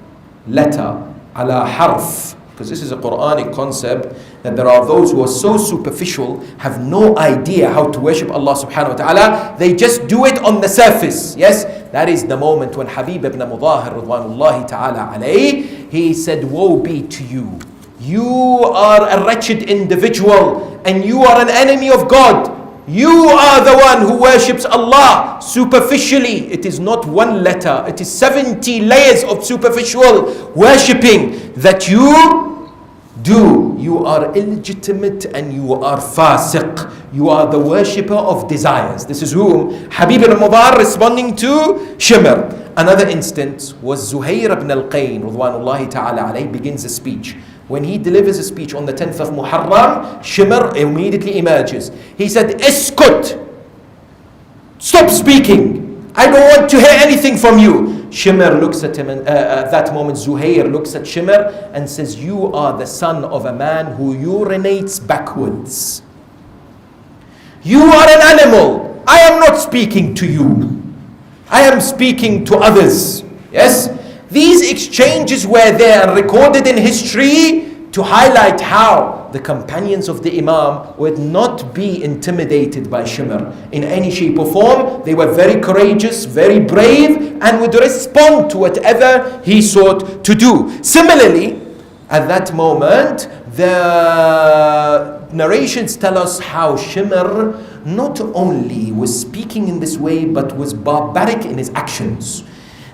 letter, ala harf. Because this is a Quranic concept, that there are those who are so superficial, have no idea how to worship Allah subhanahu wa ta'ala. They just do it on the surface. Yes, that is the moment when Habib ibn Mudahir radwanullahi ta'ala alayhi, he said, woe be to you. You are a wretched individual and you are an enemy of God. You are the one who worships Allah superficially. It is not one letter, it is 70 layers of superficial worshipping that you do. You are illegitimate and you are fasiq. You are the worshipper of desires. This is whom Habib ibn Mudahir responding to Shimr. Another instance was Zuhair ibn al-Qayn radwanullahi ta'ala alayhi begins a speech. When he delivers a speech on the 10th of Muharram, Shimr immediately emerges. He said, Iskut! Stop speaking! I don't want to hear anything from you. Shimr looks at him, and at that moment Zuhair looks at Shimr and says, you are the son of a man who urinates backwards. You are an animal. I am not speaking to you. I am speaking to others. Yes? These exchanges were there, recorded in history, to highlight how the companions of the Imam would not be intimidated by Shimr in any shape or form. They were very courageous, very brave, and would respond to whatever he sought to do. Similarly, at that moment, the narrations tell us how Shimr not only was speaking in this way, but was barbaric in his actions.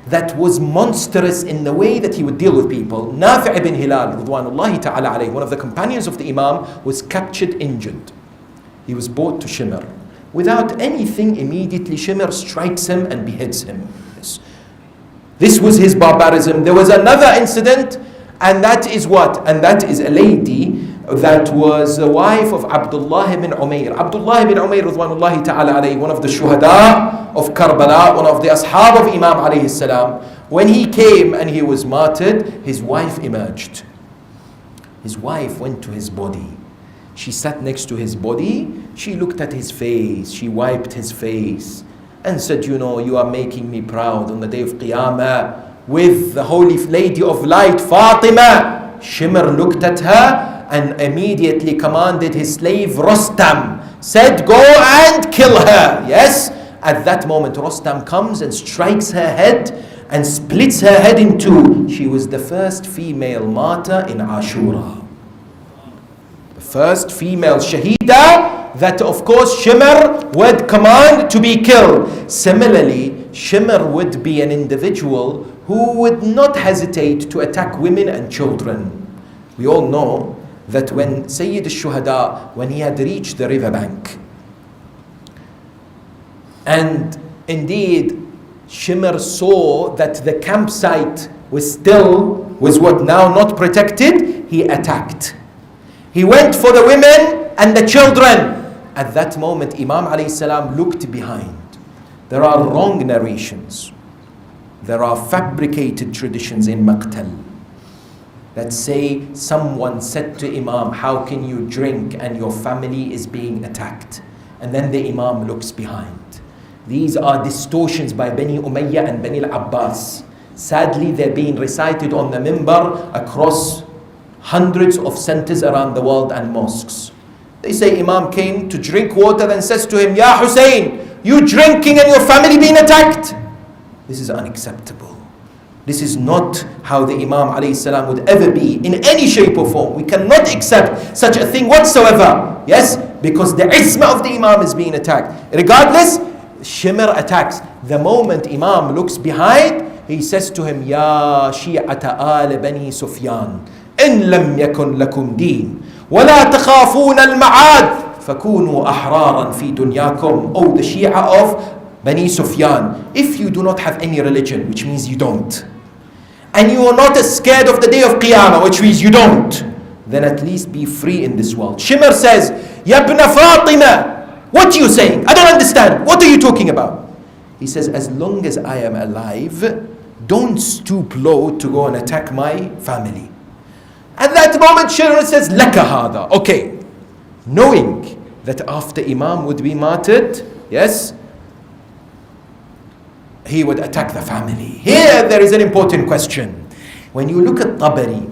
That was monstrous in the way that he would deal with people. Nafi' ibn Hilal, Ridwanullahi ta'ala alayhi, one of the companions of the Imam, was captured, injured. He was brought to Shimr. Without anything, immediately Shimr strikes him and beheads him. This was his barbarism. There was another incident, and that is what? And that is a lady that was the wife of Abdullah ibn Umayr. Abdullah ibn Umayr, Ridwanullahi ta'ala alayhi, one of the shuhada of Karbala, one of the ashab of Imam alayhi salam. When he came and he was martyred, his wife emerged. His wife went to his body. She sat next to his body. She looked at his face. She wiped his face and said, you know, you are making me proud on the day of Qiyamah with the Holy Lady of Light, Fatima. Shimr looked at her and immediately commanded his slave Rostam, said, go and kill her. Yes? At that moment, Rostam comes and strikes her head and splits her head in two. She was the first female martyr in Ashura. The first female Shahida that, of course, Shimr would command to be killed. Similarly, Shimr would be an individual who would not hesitate to attack women and children. We all know that when Sayyid al-Shuhada, when he had reached the riverbank, and indeed Shimr saw that the campsite was what now not protected, he attacked. He went for the women and the children. At that moment, Imam alayhi salam looked behind. There are wrong narrations. There are fabricated traditions in Maqtal that say someone said to Imam, how can you drink and your family is being attacked? And then the Imam looks behind. These are distortions by Bani Umayyah and Bani al-Abbas. Sadly, they're being recited on the mimbar across hundreds of centers around the world and mosques. They say Imam came to drink water and says to him, Ya Hussain, you drinking and your family being attacked? This is unacceptable. This is not how the Imam alayhi salam would ever be in any shape or form. We cannot accept such a thing whatsoever. Yes, because the isma of the Imam is being attacked. Regardless, Shimr attacks. The moment Imam looks behind, he says to him, Ya shi'ata al bani Sufyan, in lam yakun lakum deen, wa la takhafun al-ma'ad, fakunu ahraran fi dunyakum. Oh, the Shia of Bani Sufyan, if you do not have any religion, which means you don't, and you are not as scared of the day of Qiyamah, which means you don't, then at least be free in this world. Shimr says, Ya ibn Fatima, what are you saying? I don't understand. What are you talking about? He says, as long as I am alive, don't stoop low to go and attack my family. At that moment, Shimr says, Laka hada. Okay. Knowing that after Imam would be martyred, yes, he would attack the family. Here there is an important question. When you look at Tabari,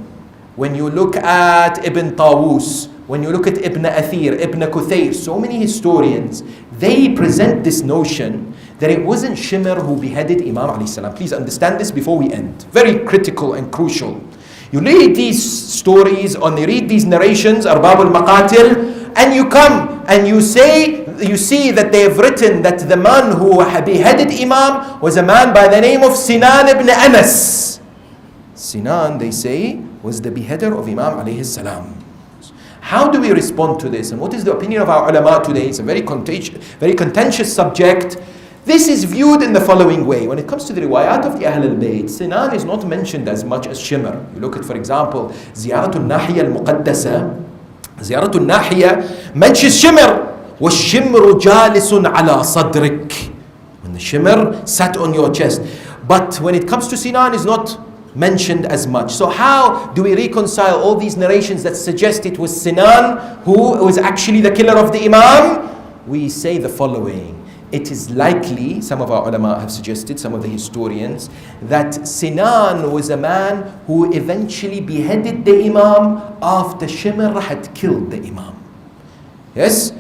when you look at Ibn Tawus, when you look at Ibn Athir, Ibn Kuthayr, so many historians, they present this notion that it wasn't Shimr who beheaded Imam alayhi salam. Please understand this before we end. Very critical and crucial. You read these stories, or you read these narrations, Arbab al-Maqatil, and you come and you see that they have written that the man who beheaded Imam was a man by the name of Sinan ibn Anas. Sinan, they say, was the beheader of Imam alayhi salam. How do we respond to this? And what is the opinion of our ulama today? It's a very contentious subject. This is viewed in the following way. When it comes to the riwayat of the Ahl al-Bayt, Sinan is not mentioned as much as Shimr. You look at, for example, Ziyaratul Nahiya al-Muqaddasa. Ziyaratul Nahiya mentions Shimr. وَالشِّمْرُ جَالِسٌ عَلَى صَدْرِكَ. When Shimr sat on your chest. But when it comes to Sinan, it's not mentioned as much. So how do we reconcile all these narrations that suggest it was Sinan who was actually the killer of the Imam? We say the following. It is likely, some of our ulama have suggested, some of the historians, that Sinan was a man who eventually beheaded the Imam after Shimr had killed the Imam. Yes?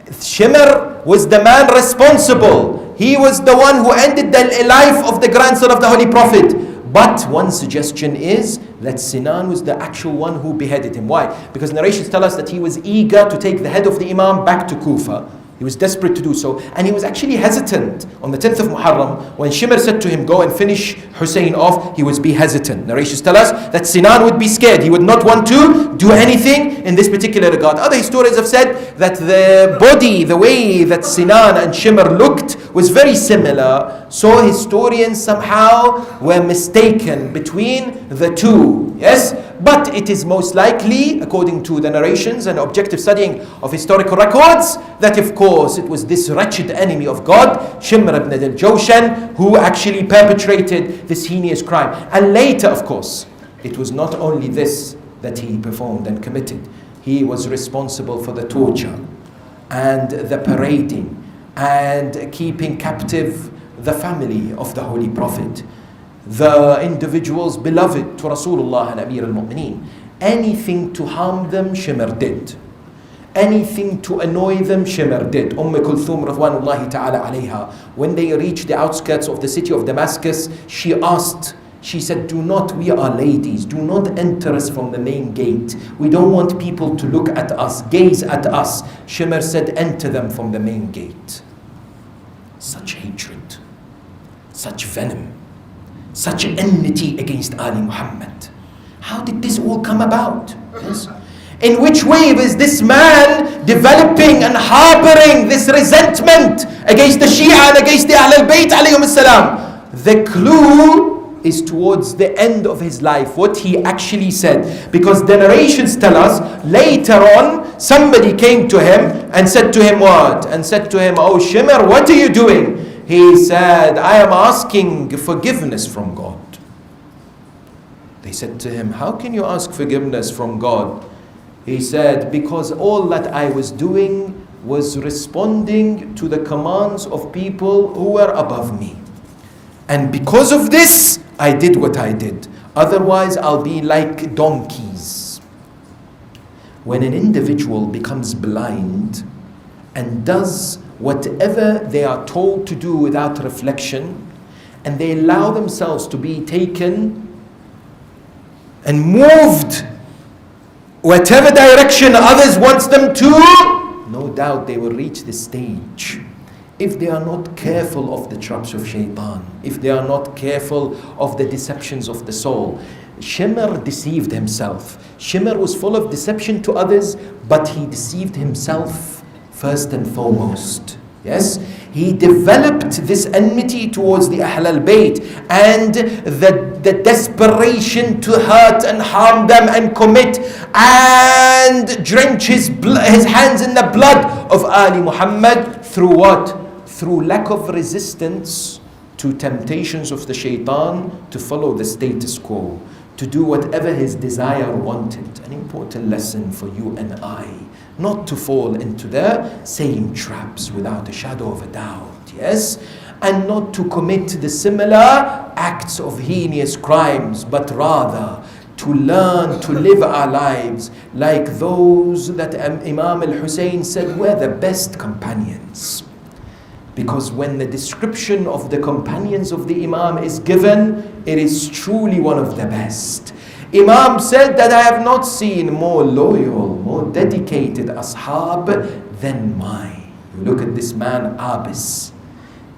Shimr was the man responsible. He was the one who ended the life of the grandson of the Holy Prophet. But one suggestion is that Sinan was the actual one who beheaded him. Why? Because narrations tell us that he was eager to take the head of the Imam back to Kufa. He was desperate to do so. And he was actually hesitant. On the 10th of Muharram, when Shimr said to him, go and finish Hussein off, he would be hesitant. Narrations tell us that Sinan would be scared. He would not want to do anything in this particular regard. Other historians have said that the body, the way that Sinan and Shimr looked was very similar. So historians somehow were mistaken between the two. Yes? But it is most likely, according to the narrations and objective studying of historical records, that of course it was this wretched enemy of God, Shimr ibn al-Jawshan, who actually perpetrated this heinous crime. And later, of course, it was not only this that he performed and committed. He was responsible for the torture and the parading and keeping captive the family of the Holy Prophet, the individuals beloved to Rasulullah and Amir al-Mu'mineen. Anything to harm them, Shimr did. Anything to annoy them, Shimr did. Kulthum Radwanullahi ta'ala alayha, when they reached the outskirts of the city of Damascus, she said, do not, we are ladies, do not enter us from the main gate. We don't want people to look at us, gaze at us. Shimr said, enter them from the main gate. Such hatred, such venom, such enmity against Ali Muhammad. How did this all come about? Yes? In which way is this man developing and harboring this resentment against the Shia and against the Ahl al-Bayt alayhim as-salam? The clue is towards the end of his life, what he actually said. Because the narrations tell us, later on, somebody came to him and said to him what? And said to him, oh Shimr, what are you doing? He said, I am asking forgiveness from God. They said to him, how can you ask forgiveness from God? He said, because all that I was doing was responding to the commands of people who were above me. And because of this, I did what I did. Otherwise, I'll be like donkeys. When an individual becomes blind and does whatever they are told to do without reflection, and they allow themselves to be taken and moved whatever direction others want them to, no doubt they will reach this stage. If they are not careful of the traps of shaitan, if they are not careful of the deceptions of the soul. Shimr deceived himself. Shimr was full of deception to others, but he deceived himself first and foremost. Yes? He developed this enmity towards the Ahl al-Bayt and the desperation to hurt and harm them and commit and drench his hands in the blood of Ali Muhammad through what? Through lack of resistance to temptations of the shaitan, to follow the status quo, to do whatever his desire wanted. An important lesson for you and I. Not to fall into the same traps without a shadow of a doubt, yes? And not to commit the similar acts of heinous crimes, but rather to learn to live our lives like those that Imam Hussain said were the best companions. Because when the description of the companions of the Imam is given, it is truly one of the best. Imam said that I have not seen more loyal, more dedicated ashab than mine. You look at this man, Abis.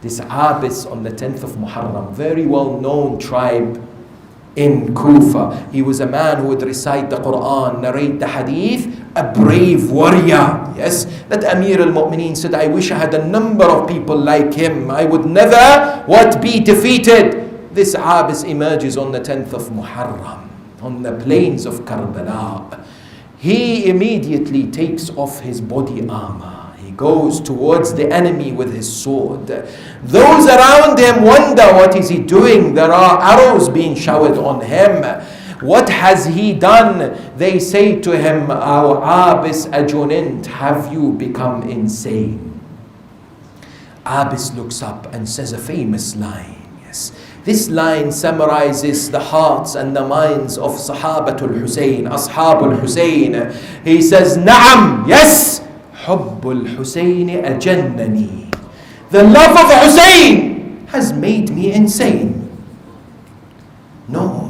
This Abis on the 10th of Muharram, very well known tribe in Kufa. He was a man who would recite the Quran, narrate the hadith, a brave warrior. Yes, that Amir al-Mu'mineen said, I wish I had a number of people like him. I would never, be defeated. This Abis emerges on the 10th of Muharram, on the plains of Karbala. He immediately takes off his body armor. He He goes towards the enemy with his sword. Those around him wonder, what is he doing? There are arrows being showered on him. What has he done? They say to him, "Our Abis ajunint, have you become insane?" Abis looks up and says a famous line. Yes, this line summarizes the hearts and the minds of Sahabatul Hussein, Ashabul Hussein. He says, "Na'am, yes, Hubbul Hussein ajannani." The love of Hussein has made me insane. No.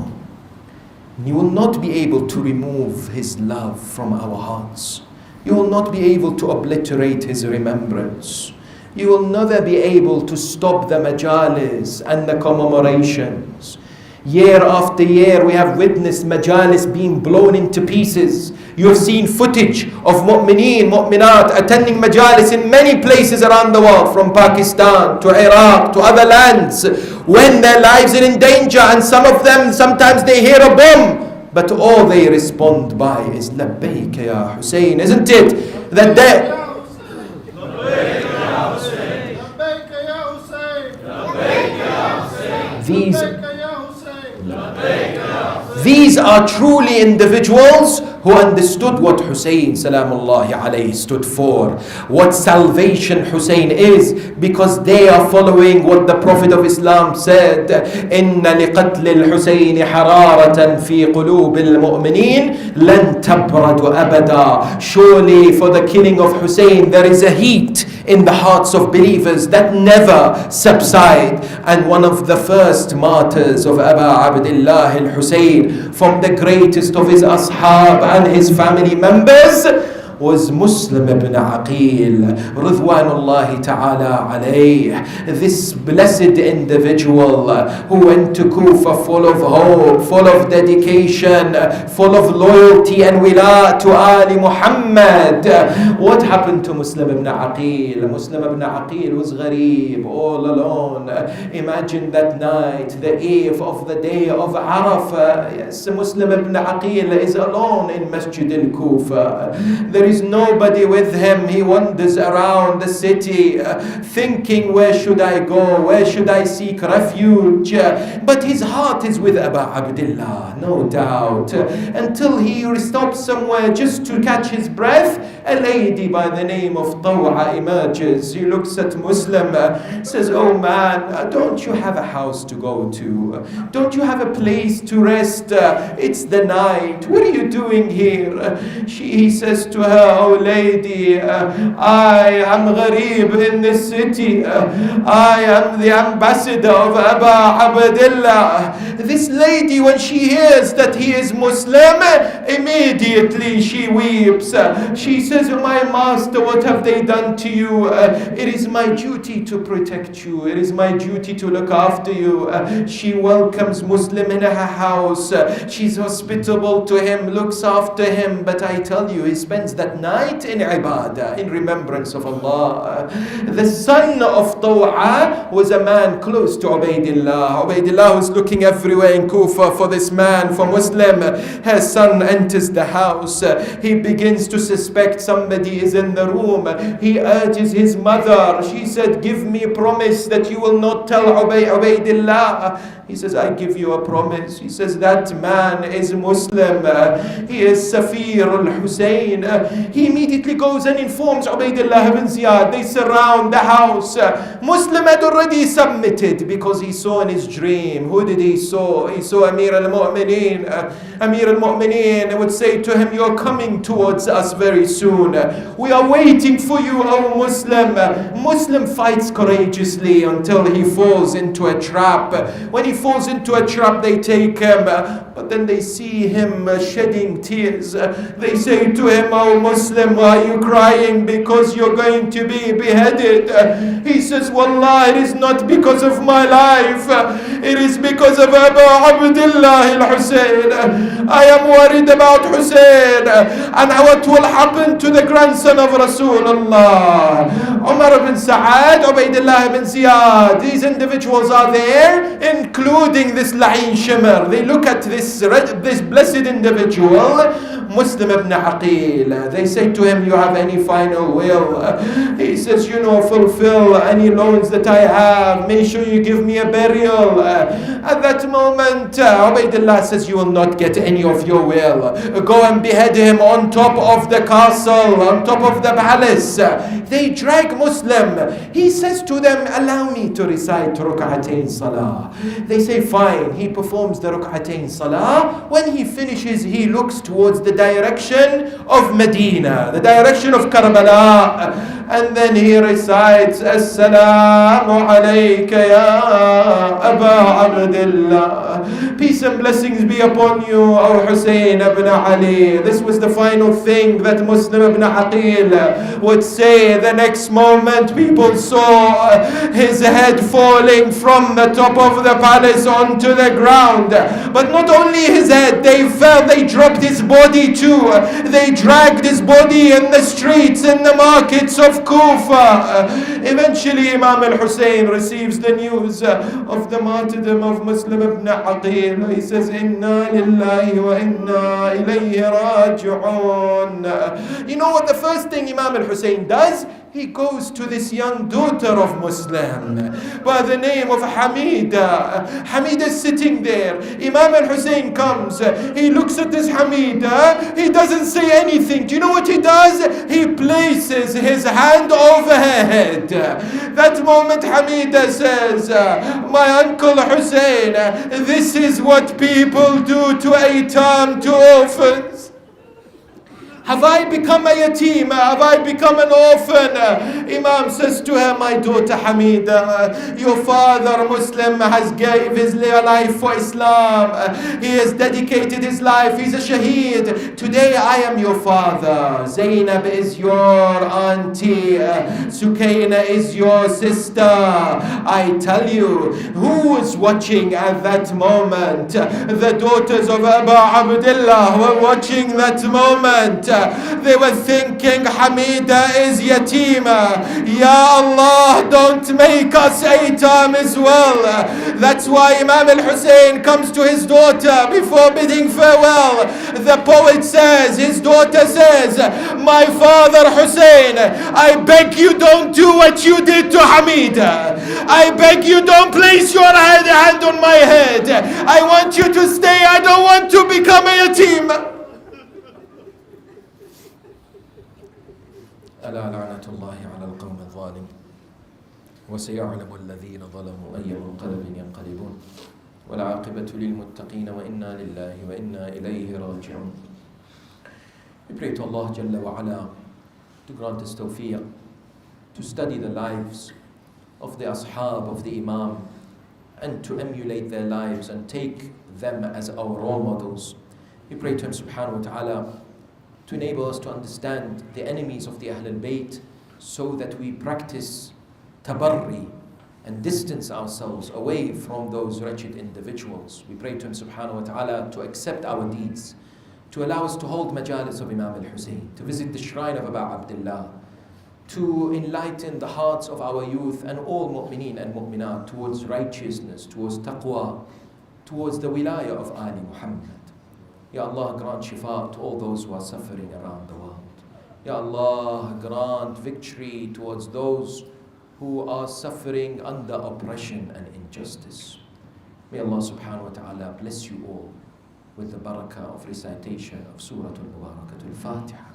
You will not be able to remove his love from our hearts. You will not be able to obliterate his remembrance. You will never be able to stop the majalis and the commemorations. Year after year we have witnessed majalis being blown into pieces. You have seen footage of mu'mineen, mu'minat attending majalis in many places around the world, from Pakistan to Iraq to other lands, when their lives are in danger, and some of them, sometimes they hear a bomb, but all they respond by is labbaik ya Hussein, isn't it? That they these are truly individuals who understood what Hussein salamullahi alayhi stood for, what salvation Hussein is, because they are following what the Prophet of Islam said, إِنَّ لِقَتْلِ الْحُسَيْنِ حَرَارَةً فِي قُلُوبِ الْمُؤْمِنِينَ لَن تَبْرَدُ أَبَدًا. Surely for the killing of Hussein there is a heat in the hearts of believers that never subside. And one of the first martyrs of Aba Abdullah al-Hussein, from the greatest of his ashab and his family members, was Muslim ibn Aqil, Ridwanullahi ta'ala alayh. This blessed individual who went to Kufa full of hope, full of dedication, full of loyalty and wila to Ali Muhammad. What happened to Muslim ibn Aqil? Muslim ibn Aqil was ghareeb, all alone. Imagine that night, the eve of the day of Arafah. Yes, Muslim ibn Aqil is alone in Masjid al-Kufa. There is nobody with him. He wanders around the city thinking, where should I go? Where should I seek refuge? But his heart is with Aba Abdullah, no doubt. Until he stops somewhere just to catch his breath, a lady by the name of Taw'a emerges. He looks at Muslim, says, "Oh man, don't you have a house to go to? Don't you have a place to rest? It's the night. What are you doing here?" He says to her, "Oh lady, I am ghareeb in this city. I am the ambassador of Aba Abdullah." This lady, when she hears that he is Muslim, immediately she weeps. She says, "My master, what have they done to you? It is my duty to protect you. It is my duty to look after you." She welcomes Muslim in her house. She's hospitable to him, looks after him. But I tell you, he spends that night in ibadah, in remembrance of Allah. The son of Taw'a was a man close to Ubaidillah. Ubaidillah was looking everywhere in Kufa for this man, for Muslim. Her son enters the house. He begins to suspect somebody is in the room. He urges his mother. She said, "Give me a promise that you will not tell Ubaidillah." He says, "I give you a promise." He says, "That man is Muslim. He is Safir al-Hussein." He immediately goes and informs Ubaidillah ibn Ziyad. They surround the house. Muslim had already submitted because he saw in his dream. Who did he saw? He saw Amir al-Mu'mineen. Amir al-Mu'mineen would say to him, "You're coming towards us very soon. We are waiting for you, O Muslim." Muslim fights courageously until he falls into a trap. When he falls into a trap, they take him. But then they see him shedding tears. They say to him, "Oh Muslim, why are you crying? Because you're going to be beheaded." He says, "Wallah, it is not because of my life. It is because of Abu Abdullah al-Hussein. I am worried about Hussein and what will happen to the grandson of Rasulullah." Umar ibn Sa'ad, Ubaidillah ibn Ziyad, these individuals are there, including this La'in Shimr. They look at this blessed individual. Muslim ibn Aqil. They say to him, you have any final will? He says, fulfill any loans that I have. Make sure you give me a burial. At that moment, Ubaidullah says, you will not get any of your will. Go and behead him on top of the castle, on top of the palace. They drag Muslim. He says to them, allow me to recite ruk'atayn salah. They say, fine. He performs the ruk'atayn salah. When he finishes, he looks towards the direction of Medina, the direction of Karbala. And then he recites, Assalamu alayka ya Aba Abdullah. Peace and blessings be upon you, O Hussain ibn Ali. This was the final thing that Muslim ibn Aqil would say. The next moment, people saw his head falling from the top of the palace onto the ground. But not only his head, they fell, they dropped his body too. They dragged his body in the streets, in the markets of Kufa. Eventually, Imam Al-Hussain receives the news of the martyrdom of Muslim ibn Aqil. He says, Inna lillahi wa inna ilayhi raji'un. You know what the first thing Imam Al-Hussain does? He goes to this young daughter of Muslim by the name of Hamida. Hamida is sitting there. Imam Al-Hussain comes. He looks at this Hamida. He doesn't say anything. Do you know what he does? He places his hand over her head. That moment Hamida says, my uncle Hussain, this is what people do to aitam, to orphans. Have I become a yatim? Have I become an orphan? Imam says to her, my daughter Hamida, your father Muslim has gave his life for Islam. He has dedicated his life. He's a shaheed. Today I am your father. Zainab is your auntie. Sukaina is your sister. I tell you, who was watching at that moment? The daughters of Abu Abdullah were watching that moment. They were thinking, Hamida is yatima. Ya Allah, don't make us aitam as well. That's why Imam Al-Hussain comes to his daughter before bidding farewell. The poet says, his daughter says, my father Hussain, I beg you don't do what you did to Hamida. I beg you don't place your hand on my head. I want you to stay. I don't want to become a yatim. ألا لعنة الله على القوم الظالم وسيعلم الذين ظلموا أي منقلب ينقلبون والعاقبة للمتقين وإنا لله وإنا إليه راجعون. We pray to Allah Jalla wa Ala to grant us tawfiq to study the lives of the ashab of the Imam and to emulate their lives and take them as our role models. We pray to Him subhanahu wa ta'ala to enable us to understand the enemies of the Ahl al-Bayt so that we practice tabarri and distance ourselves away from those wretched individuals. We pray to Him subhanahu wa ta'ala to accept our deeds, to allow us to hold majalis of Imam Al-Hussain, to visit the shrine of Abu Abdullah, to enlighten the hearts of our youth and all mu'mineen and mu'minat towards righteousness, towards taqwa, towards the wilayah of Ali Muhammad. Ya Allah, grant shifa to all those who are suffering around the world. Ya Allah, grant victory towards those who are suffering under oppression and injustice. May Allah subhanahu wa ta'ala bless you all with the barakah of recitation of Surah Al-Mubarakatul Fatiha.